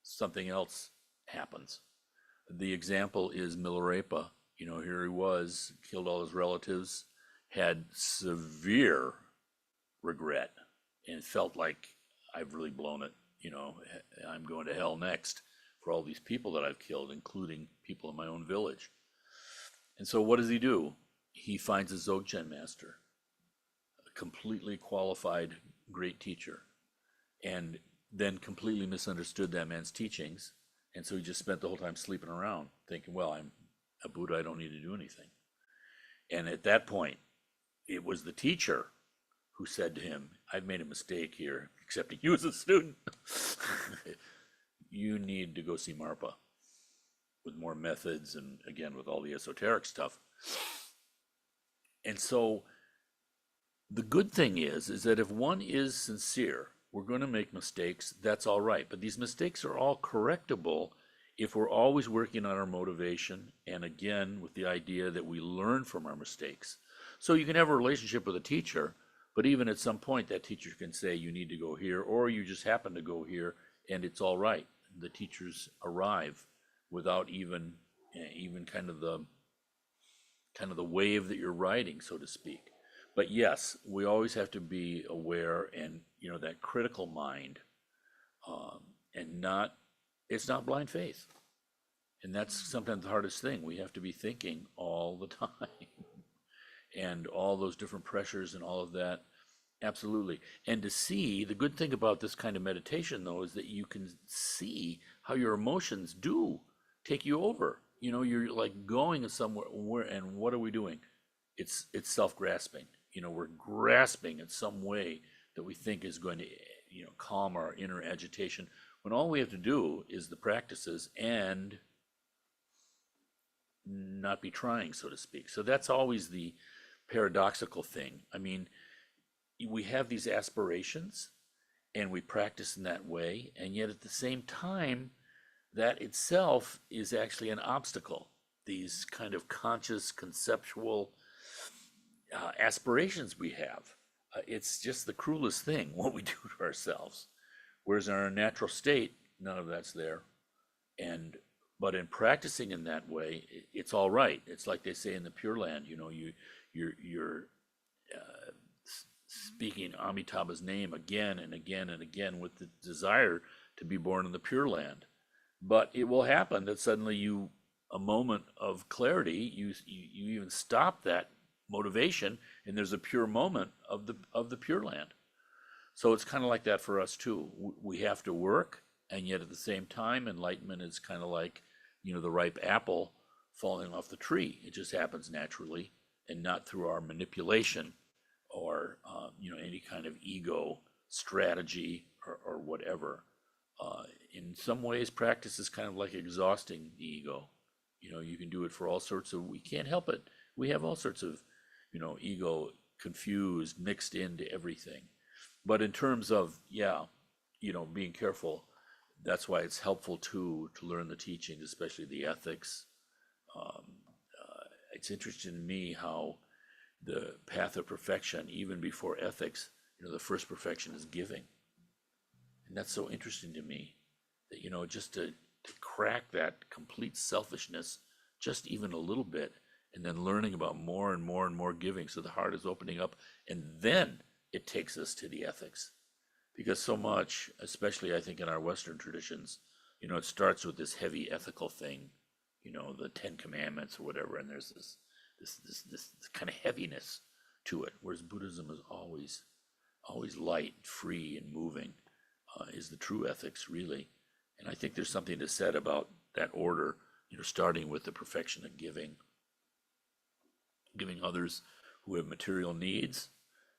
something else happens. The example is Milarepa. Here he was, killed all his relatives, had severe regret, and felt like I've really blown it. I'm going to hell next for all these people that I've killed, including people in my own village. And so what does he do? He finds a Dzogchen master, a completely qualified, great teacher, and then completely misunderstood that man's teachings. And so he just spent the whole time sleeping around, thinking, well, I'm a Buddha, I don't need to do anything. And at that point, it was the teacher who said to him, I've made a mistake here, accepting you as a student. You need to go see Marpa with more methods and, again, with all the esoteric stuff. And so the good thing is that if one is sincere, we're going to make mistakes, that's all right. But these mistakes are all correctable if we're always working on our motivation, and again, with the idea that we learn from our mistakes. So you can have a relationship with a teacher, but even at some point that teacher can say you need to go here, or you just happen to go here, and it's all right. The teachers arrive without even kind of the kind of the wave that you're riding, so to speak. But yes, we always have to be aware and, that critical mind, and it's not blind faith. And that's sometimes the hardest thing. We have to be thinking all the time and all those different pressures and all of that. Absolutely. And to see the good thing about this kind of meditation, though, is that you can see how your emotions do take you over. You're like going somewhere, and what are we doing? It's self-grasping. We're grasping at some way that we think is going to, calm our inner agitation, when all we have to do is the practices and not be trying, so to speak. So that's always the paradoxical thing. I mean, we have these aspirations and we practice in that way, and yet at the same time, that itself is actually an obstacle. These kind of conscious, conceptual aspirations we have. It's just the cruelest thing, what we do to ourselves. Whereas in our natural state, none of that's there. But in practicing in that way, it's all right. It's like they say in the Pure Land, you're speaking Amitabha's name again and again and again with the desire to be born in the Pure Land. But it will happen that suddenly a moment of clarity, you even stop that motivation, and there's a pure moment of the Pure Land. So it's kind of like that for us too. We have to work, and yet at the same time, enlightenment is kind of like, the ripe apple falling off the tree. It just happens naturally, and not through our manipulation or any kind of ego strategy or whatever. In some ways, practice is kind of like exhausting the ego. You can do it for all sorts of. We can't help it. We have all sorts of, ego confused, mixed into everything. But in terms of, being careful, that's why it's helpful to learn the teachings, especially the ethics. It's interesting to me how the path of perfection, even before ethics, the first perfection is giving. And that's so interesting to me that, just to crack that complete selfishness, just even a little bit, and then learning about more and more and more giving. So the heart is opening up, and then it takes us to the ethics. Because so much, especially I think in our Western traditions, it starts with this heavy ethical thing, the Ten Commandments or whatever, and there's this kind of heaviness to it. Whereas Buddhism is always light, free, and moving, is the true ethics, really. And I think there's something to said about that order, starting with the perfection of giving others who have material needs,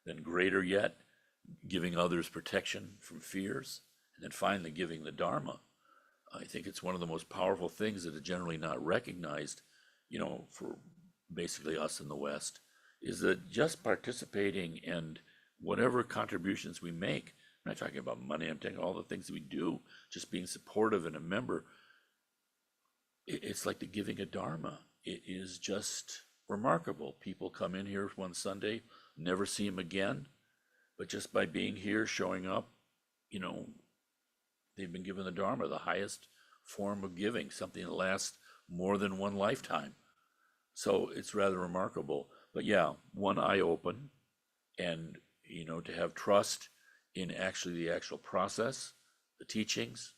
then greater yet, giving others protection from fears, and then finally giving the Dharma. I think it's one of the most powerful things that is generally not recognized, for basically us in the West, is that just participating and whatever contributions we make, I'm not talking about money, I'm talking all the things that we do, just being supportive and a member, it's like the giving a Dharma. It is just remarkable. People come in here one Sunday, never see them again, but just by being here, showing up, they've been given the Dharma, the highest form of giving, something that lasts more than one lifetime. So it's rather remarkable. But yeah, one eye open, and to have trust in the actual process, the teachings,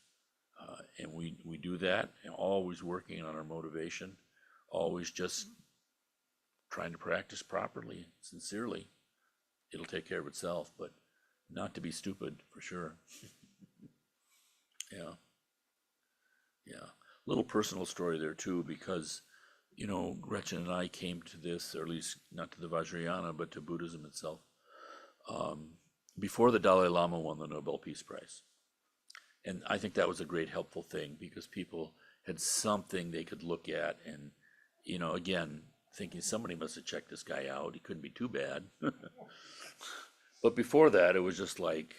and we do that, and always working on our motivation, always just trying to practice properly, sincerely. It'll take care of itself, but not to be stupid, for sure. Yeah. Little personal story there too, because, Gretchen and I came to this, or at least not to the Vajrayana, but to Buddhism itself, before the Dalai Lama won the Nobel Peace Prize. And I think that was a great helpful thing, because people had something they could look at and, again, thinking somebody must have checked this guy out. He couldn't be too bad. But before that, it was just like,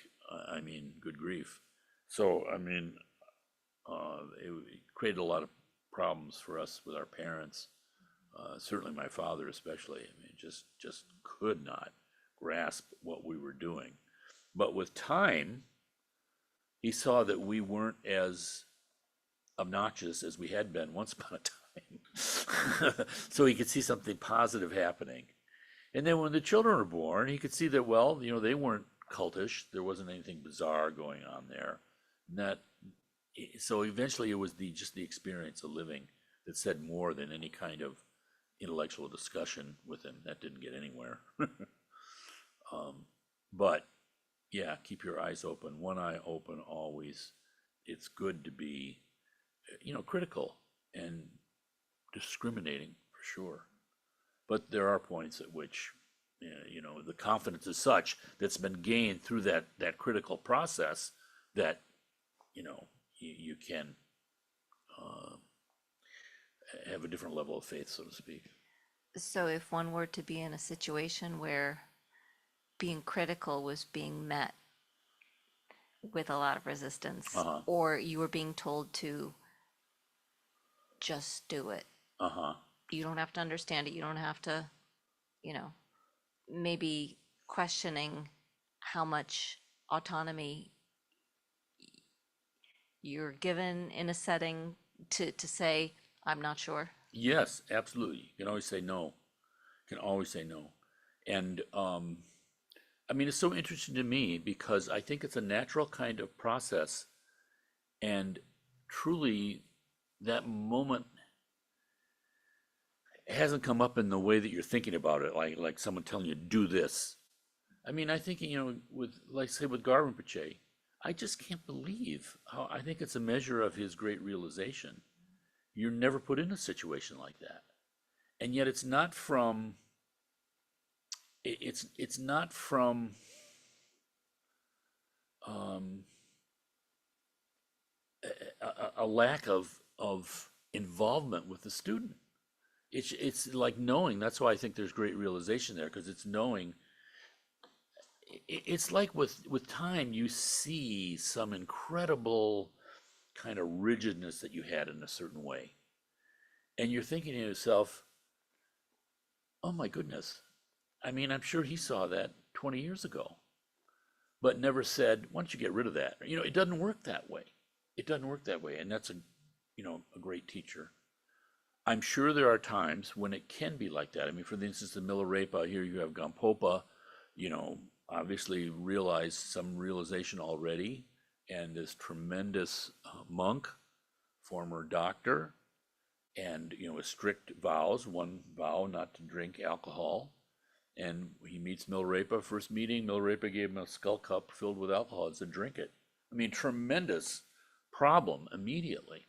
good grief. So, it created a lot of problems for us with our parents. Certainly my father especially. Just could not grasp what we were doing. But with time, he saw that we weren't as obnoxious as we had been once upon a So he could see something positive happening. And then when the children were born, he could see that, well, they weren't cultish. There wasn't anything bizarre going on there. And so eventually it was just the experience of living that said more than any kind of intellectual discussion with him. That didn't get anywhere. But yeah, keep your eyes open, one eye open always. It's good to be, critical and discriminating for sure. But there are points at which, the confidence is such that's been gained through that critical process that, you can uh, have a different level of faith, so to speak. So if one were to be in a situation where being critical was being met with a lot of resistance, Uh-huh. or you were being told to just do it. Uh-huh. You don't have to understand it. You don't have to, you know, maybe questioning how much autonomy you're given in a setting to say, I'm not sure. Yes, absolutely. You can always say no. You can always say no. And I mean, it's so interesting to me because I think it's a natural kind of process. And truly, that moment hasn't come up in the way that you're thinking about it, like someone telling you, do this. I mean, I think, with, like, say, with Garvin Pache, I just can't believe how I think it's a measure of his great realization. You're never put in a situation like that. And yet it's not from um, a lack of involvement with the student. It's like knowing. That's why I think there's great realization there, because it's knowing. It's like with time, you see some incredible kind of rigidness that you had in a certain way, and you're thinking to yourself, "Oh my goodness." I mean, I'm sure he saw that 20 years ago, but never said, "Why don't you get rid of that?" It doesn't work that way. It doesn't work that way, and that's a great teacher. I'm sure there are times when it can be like that. I mean, for instance, the Milarepa, here you have Gampopa, obviously realized some realization already, and this tremendous monk, former doctor, and, with strict vows, one vow not to drink alcohol. And he meets Milarepa, first meeting, Milarepa gave him a skull cup filled with alcohol and said, drink it. I mean, tremendous problem immediately.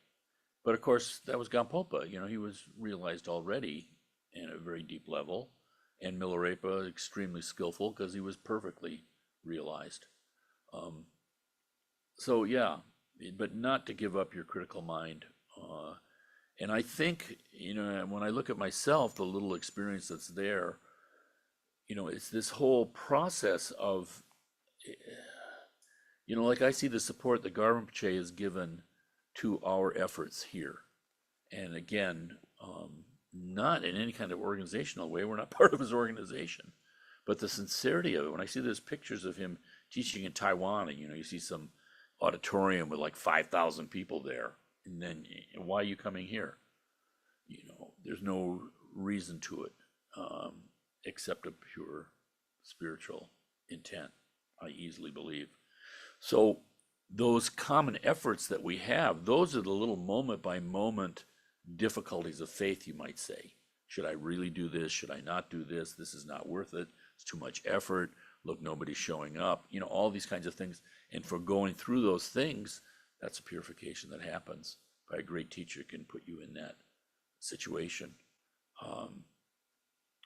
But of course, that was Gampopa. He was realized already in a very deep level, and Milarepa extremely skillful because he was perfectly realized. Um, so yeah, but not to give up your critical mind. And I think, when I look at myself, the little experience that's there, it's this whole process of, like I see the support that Garvin Pache has given to our efforts here. And again, not in any kind of organizational way. We're not part of his organization, but the sincerity of it. When I see those pictures of him teaching in Taiwan, and you see some auditorium with like 5,000 people there, and then why are you coming here? There's no reason to it except a pure spiritual intent, I easily believe. So those common efforts that we have, those are the little moment by moment difficulties of faith, you might say. Should I really do this? Should I not do this? This is not worth it. It's too much effort. Look, nobody's showing up. All these kinds of things. And for going through those things, that's a purification that happens by a great teacher can put you in that situation.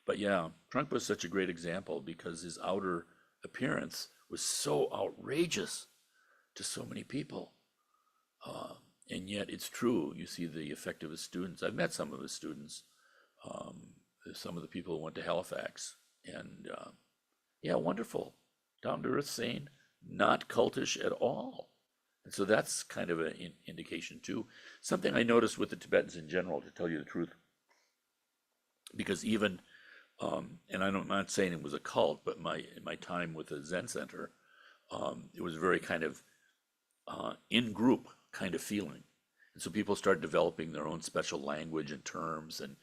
But yeah, Trungpa is such a great example because his outer appearance was so outrageous to so many people. And yet it's true. You see the effect of his students. I've met some of his students, some of the people who went to Halifax. And yeah, wonderful. Down to earth, sane, not cultish at all. And so that's kind of an indication too. Something I noticed with the Tibetans in general, to tell you the truth, because even, and I'm not saying it was a cult, but in my time with the Zen Center, it was very kind of in group kind of feeling. And so people start developing their own special language and terms, and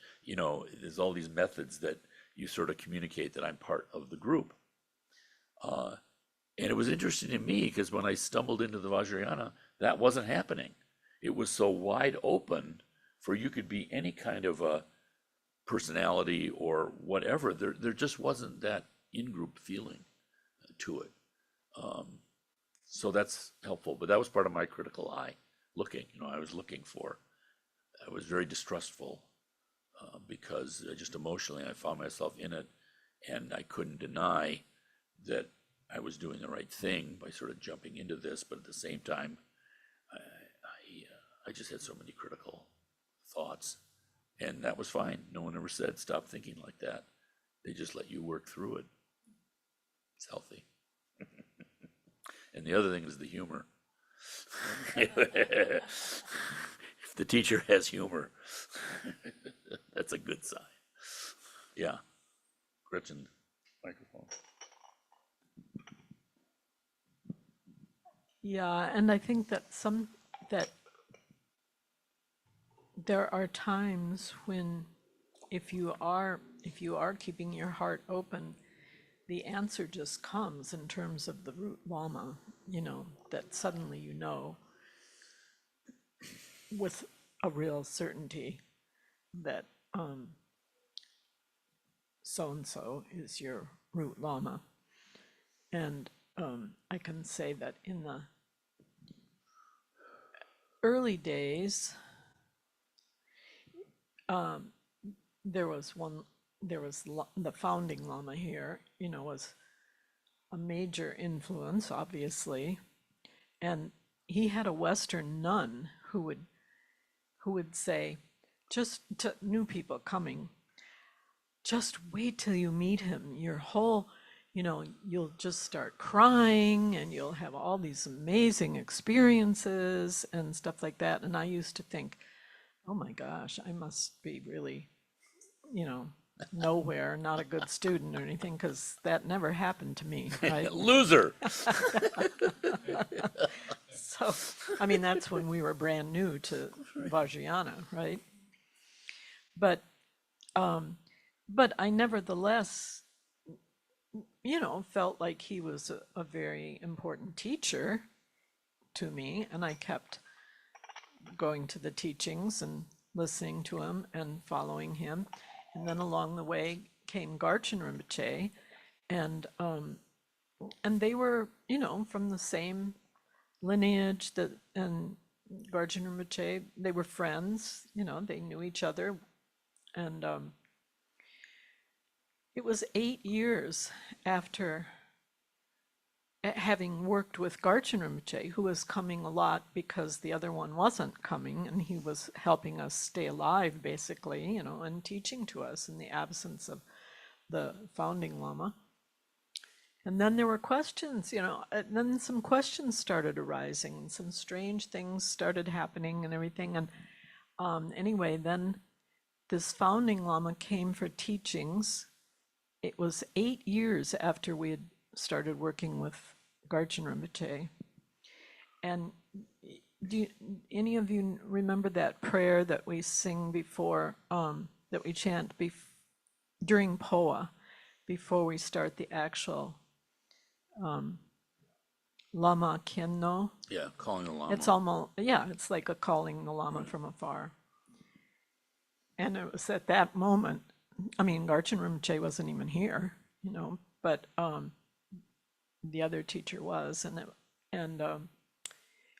there's all these methods that you sort of communicate that I'm part of the group. And it was interesting to me because when I stumbled into the Vajrayana, that wasn't happening. It was so wide open for you could be any kind of a personality or whatever. There just wasn't that in-group feeling to it. So that's helpful. But that was part of my critical eye looking. I was very distrustful because just emotionally I found myself in it, and I couldn't deny that I was doing the right thing by sort of jumping into this, but at the same time, I just had so many critical thoughts, and that was fine. No one ever said stop thinking like that. They just let you work through it. It's healthy. And the other thing is the humor. If the teacher has humor, that's a good sign. Yeah. Gretchen, microphone. Yeah, and I think that that there are times when if you are keeping your heart open, the answer just comes in terms of the root Lama, that suddenly with a real certainty that so and so is your root Lama. And I can say that in the early days, there was the founding Lama here, was a major influence, obviously. And he had a Western nun who would say, just to new people coming, just wait till you meet him. Your whole, you'll just start crying and you'll have all these amazing experiences and stuff like that. And I used to think, oh my gosh, I must be really, nowhere, not a good student or anything, because that never happened to me, right? Loser. So, I mean, that's when we were brand new to Vajrayana, right? But I nevertheless, felt like he was a very important teacher to me, and I kept going to the teachings and listening to him and following him. And then along the way came Garchen Rinpoche, and they were, from the same lineage and Garchen Rinpoche, they were friends, they knew each other. And it was 8 years after having worked with Garchen Rinpoche, who was coming a lot because the other one wasn't coming, and he was helping us stay alive, basically, and teaching to us in the absence of the founding Lama. And then there were questions, and then some questions started arising, and some strange things started happening and everything. And anyway, then this founding Lama came for teachings. It was 8 years after we had started working with Garchen Rinpoche. And do any of you remember that prayer that we sing before, that we chant during POA, before we start the actual Lama Kenno? Yeah, calling the Lama. It's almost, yeah, it's like a calling the Lama from afar. And it was at that moment, I mean, Garchen Rinpoche wasn't even here, but the other teacher was, and it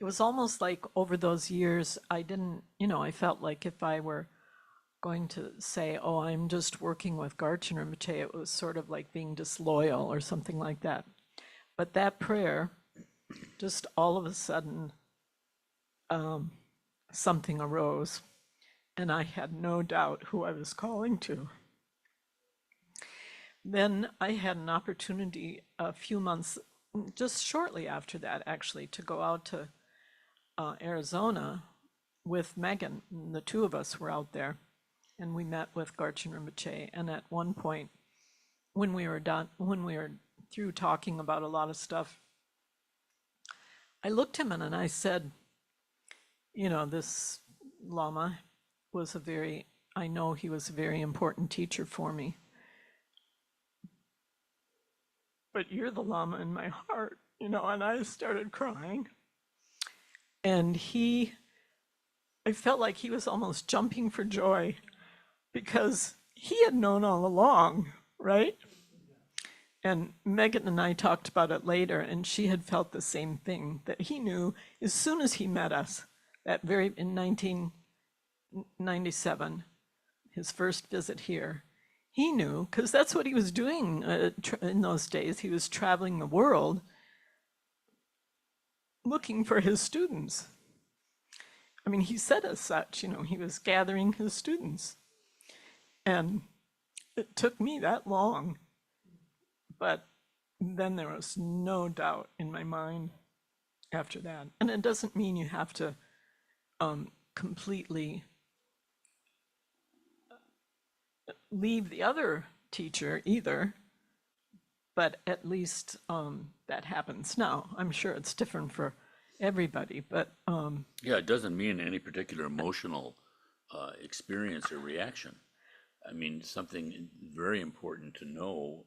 was almost like over those years, I didn't, I felt like if I were going to say, oh, I'm just working with Garchen Rinpoche, it was sort of like being disloyal or something like that. But that prayer, just all of a sudden, something arose, and I had no doubt who I was calling to. Then I had an opportunity a few months, just shortly after that, actually, to go out to Arizona with Megan. And the two of us were out there, and we met with Garchen Rinpoche. And at one point, when we were through talking about a lot of stuff, I looked him in and I said, this Lama was I know he was a very important teacher for me. But you're the Lama in my heart, and I started crying. And I felt like he was almost jumping for joy because he had known all along, right? And Megan and I talked about it later, and she had felt the same thing, that he knew as soon as he met us, in 1997, his first visit here, he knew, because that's what he was doing in those days. He was traveling the world looking for his students. I mean, he said as such, he was gathering his students. And it took me that long, but then there was no doubt in my mind after that. And it doesn't mean you have to completely leave the other teacher either, but at least that happens now. I'm sure it's different for everybody, but Yeah, it doesn't mean any particular emotional experience or reaction. I mean, something very important to know,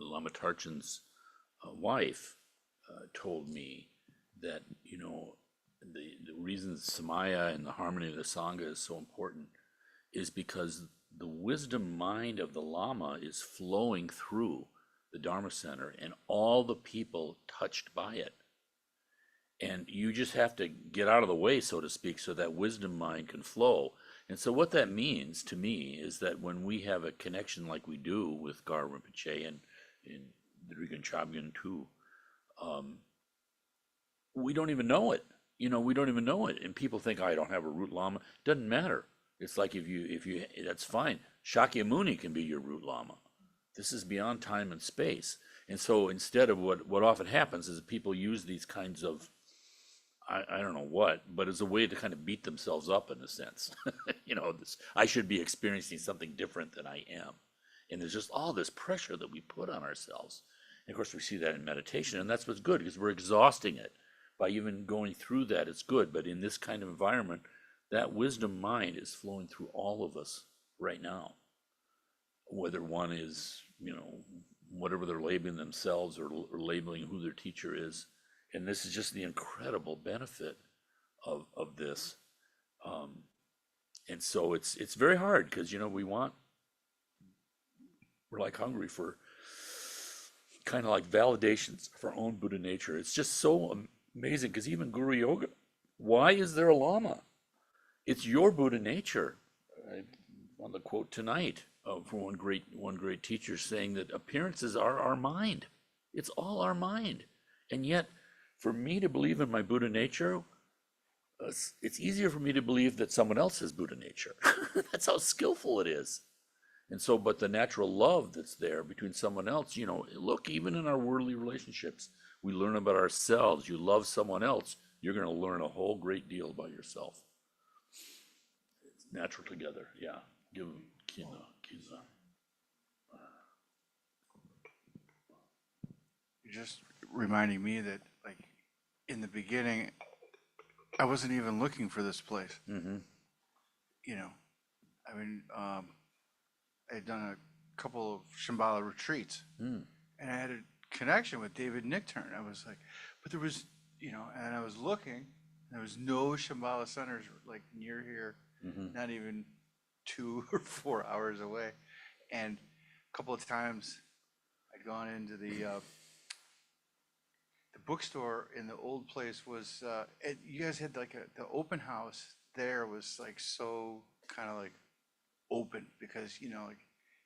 Lama Tarchan's wife told me that, the reason Samaya and the harmony of the Sangha is so important is because the wisdom mind of the Lama is flowing through the Dharma Center and all the people touched by it. And you just have to get out of the way, so to speak, so that wisdom mind can flow. And so what that means to me is that when we have a connection like we do with Gar Rinpoche and the Drigan Chabgan too, we don't even know it. We don't even know it. And people think, I don't have a root lama. Doesn't matter. It's like if you, that's fine. Shakyamuni can be your root lama. This is beyond time and space. And so instead of what often happens is people use these kinds of, I don't know what, but as a way to kind of beat themselves up in a sense. I should be experiencing something different than I am. And there's just all this pressure that we put on ourselves. And of course, we see that in meditation, and that's what's good because we're exhausting it. By even going through that, it's good. But in this kind of environment, that wisdom mind is flowing through all of us right now. Whether one is, whatever they're labeling themselves or labeling who their teacher is. And this is just the incredible benefit of this. And so it's very hard because, we're like hungry for kind of like validations of our own Buddha nature. It's just so amazing because even Guru Yoga, why is there a Lama? It's your Buddha nature. I found the quote tonight from one great teacher saying that appearances are our mind. It's all our mind. And yet, for me to believe in my Buddha nature, it's easier for me to believe that someone else has Buddha nature. That's how skillful it is. And so, but the natural love that's there between someone else, look, even in our worldly relationships, we learn about ourselves. You love someone else, you're going to learn a whole great deal about yourself. It's natural together. Yeah. Give them Kina. You're just reminding me that, like, in the beginning, I wasn't even looking for this place. Mm-hmm. I had done a couple of Shambhala retreats, and I had a connection with David Nichtern. I was like, but there was, and I was looking, and there was no Shambhala centers like near here, not even 2 or 4 hours away. And a couple of times I'd gone into the bookstore in the old place was, you guys had like the open house there was like so kind of like open because, like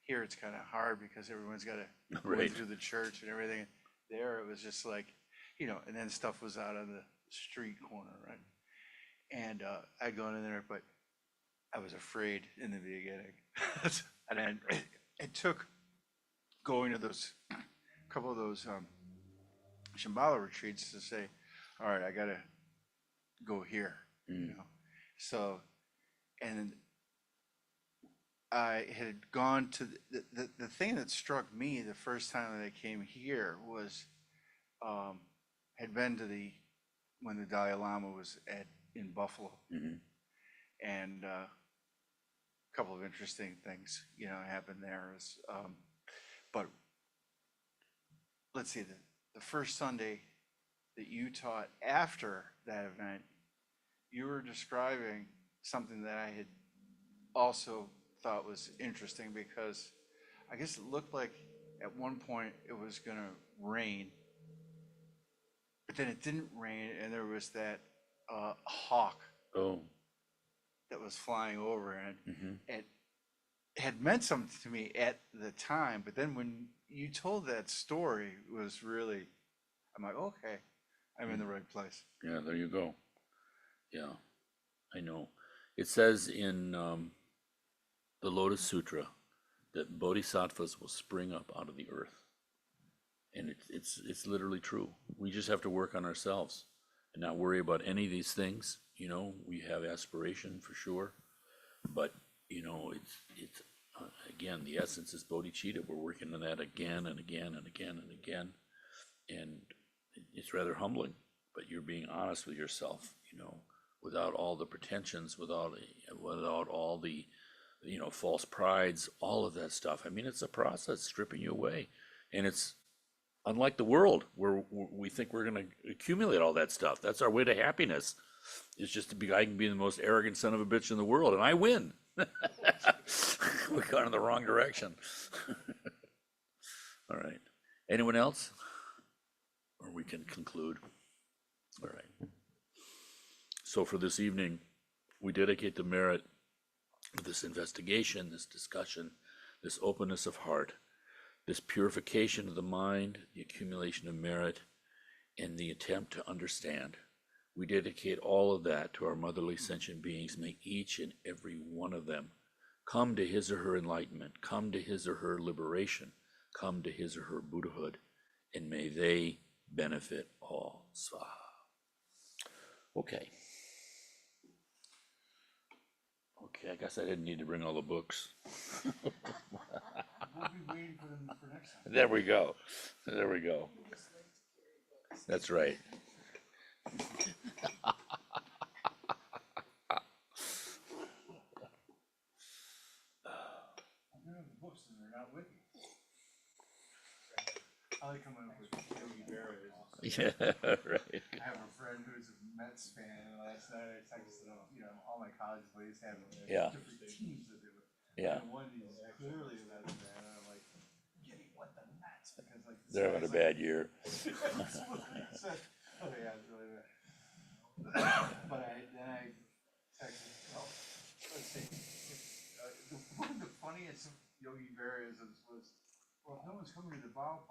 here it's kind of hard because everyone's got to go Right. through the church and everything. There it was just like, and then stuff was out on the street corner, right? And I'd gone in there, but I was afraid in the beginning. And then it took going to those couple of those Shambhala retreats to say, all right, I got to go here, So, and I had gone to the thing that struck me the first time that I came here was, had been to when the Dalai Lama was in Buffalo. And a couple of interesting things, happened there. But let's see, the first Sunday that you taught after that event, you were describing something that I had also thought was interesting, because I guess it looked like at one point it was gonna rain, but then it didn't rain, and there was that hawk Oh, that was flying over, and mm-hmm. it had meant something to me at the time. But then when you told that story, it was really, I'm like, okay, I'm in the right place. Yeah, there you go. Yeah, I know. It says in the Lotus Sutra that bodhisattvas will spring up out of the earth, and it's literally true. We just have to work on ourselves and not worry about any of these things. We have aspiration for sure, but it's again, the essence is bodhicitta. We're working on that again and again and again and again, and it's rather humbling. But you're being honest with yourself, without all the pretensions, without all the false prides, all of that stuff. I mean, it's a process stripping you away, and it's unlike the world where we think we're going to accumulate all that stuff. That's our way to happiness. It's just to be, I can be the most arrogant son of a bitch in the world, and I win. We've gone in the wrong direction. All right. Anyone else? Or we can conclude. All right. So for this evening, we dedicate the merit of this investigation, this discussion, this openness of heart, this purification of the mind, the accumulation of merit, and the attempt to understand. We dedicate all of that to our motherly sentient beings. May each and every one of them come to his or her enlightenment, come to his or her liberation, come to his or her Buddhahood, and may they benefit all. Swaha. Okay. Okay, I guess I didn't need to bring all the books. We'll be waiting for them for next time. There we go. There we go. That's right. I'm gonna have the books and they're not with you. I like coming up with Yogi Berra. Yeah, right. I have a friend who's a Mets fan, and last night I texted him, all my college buddies have Yeah. different teams that they would. Yeah. And one is clearly a Mets fan, and I'm like, Jimmy, what the Mets? Because like They're having a bad year. Oh yeah, it's really bad. But then I texted, let's see. One of the funniest Yogi Berra was, well, if no one's coming to the ballpark.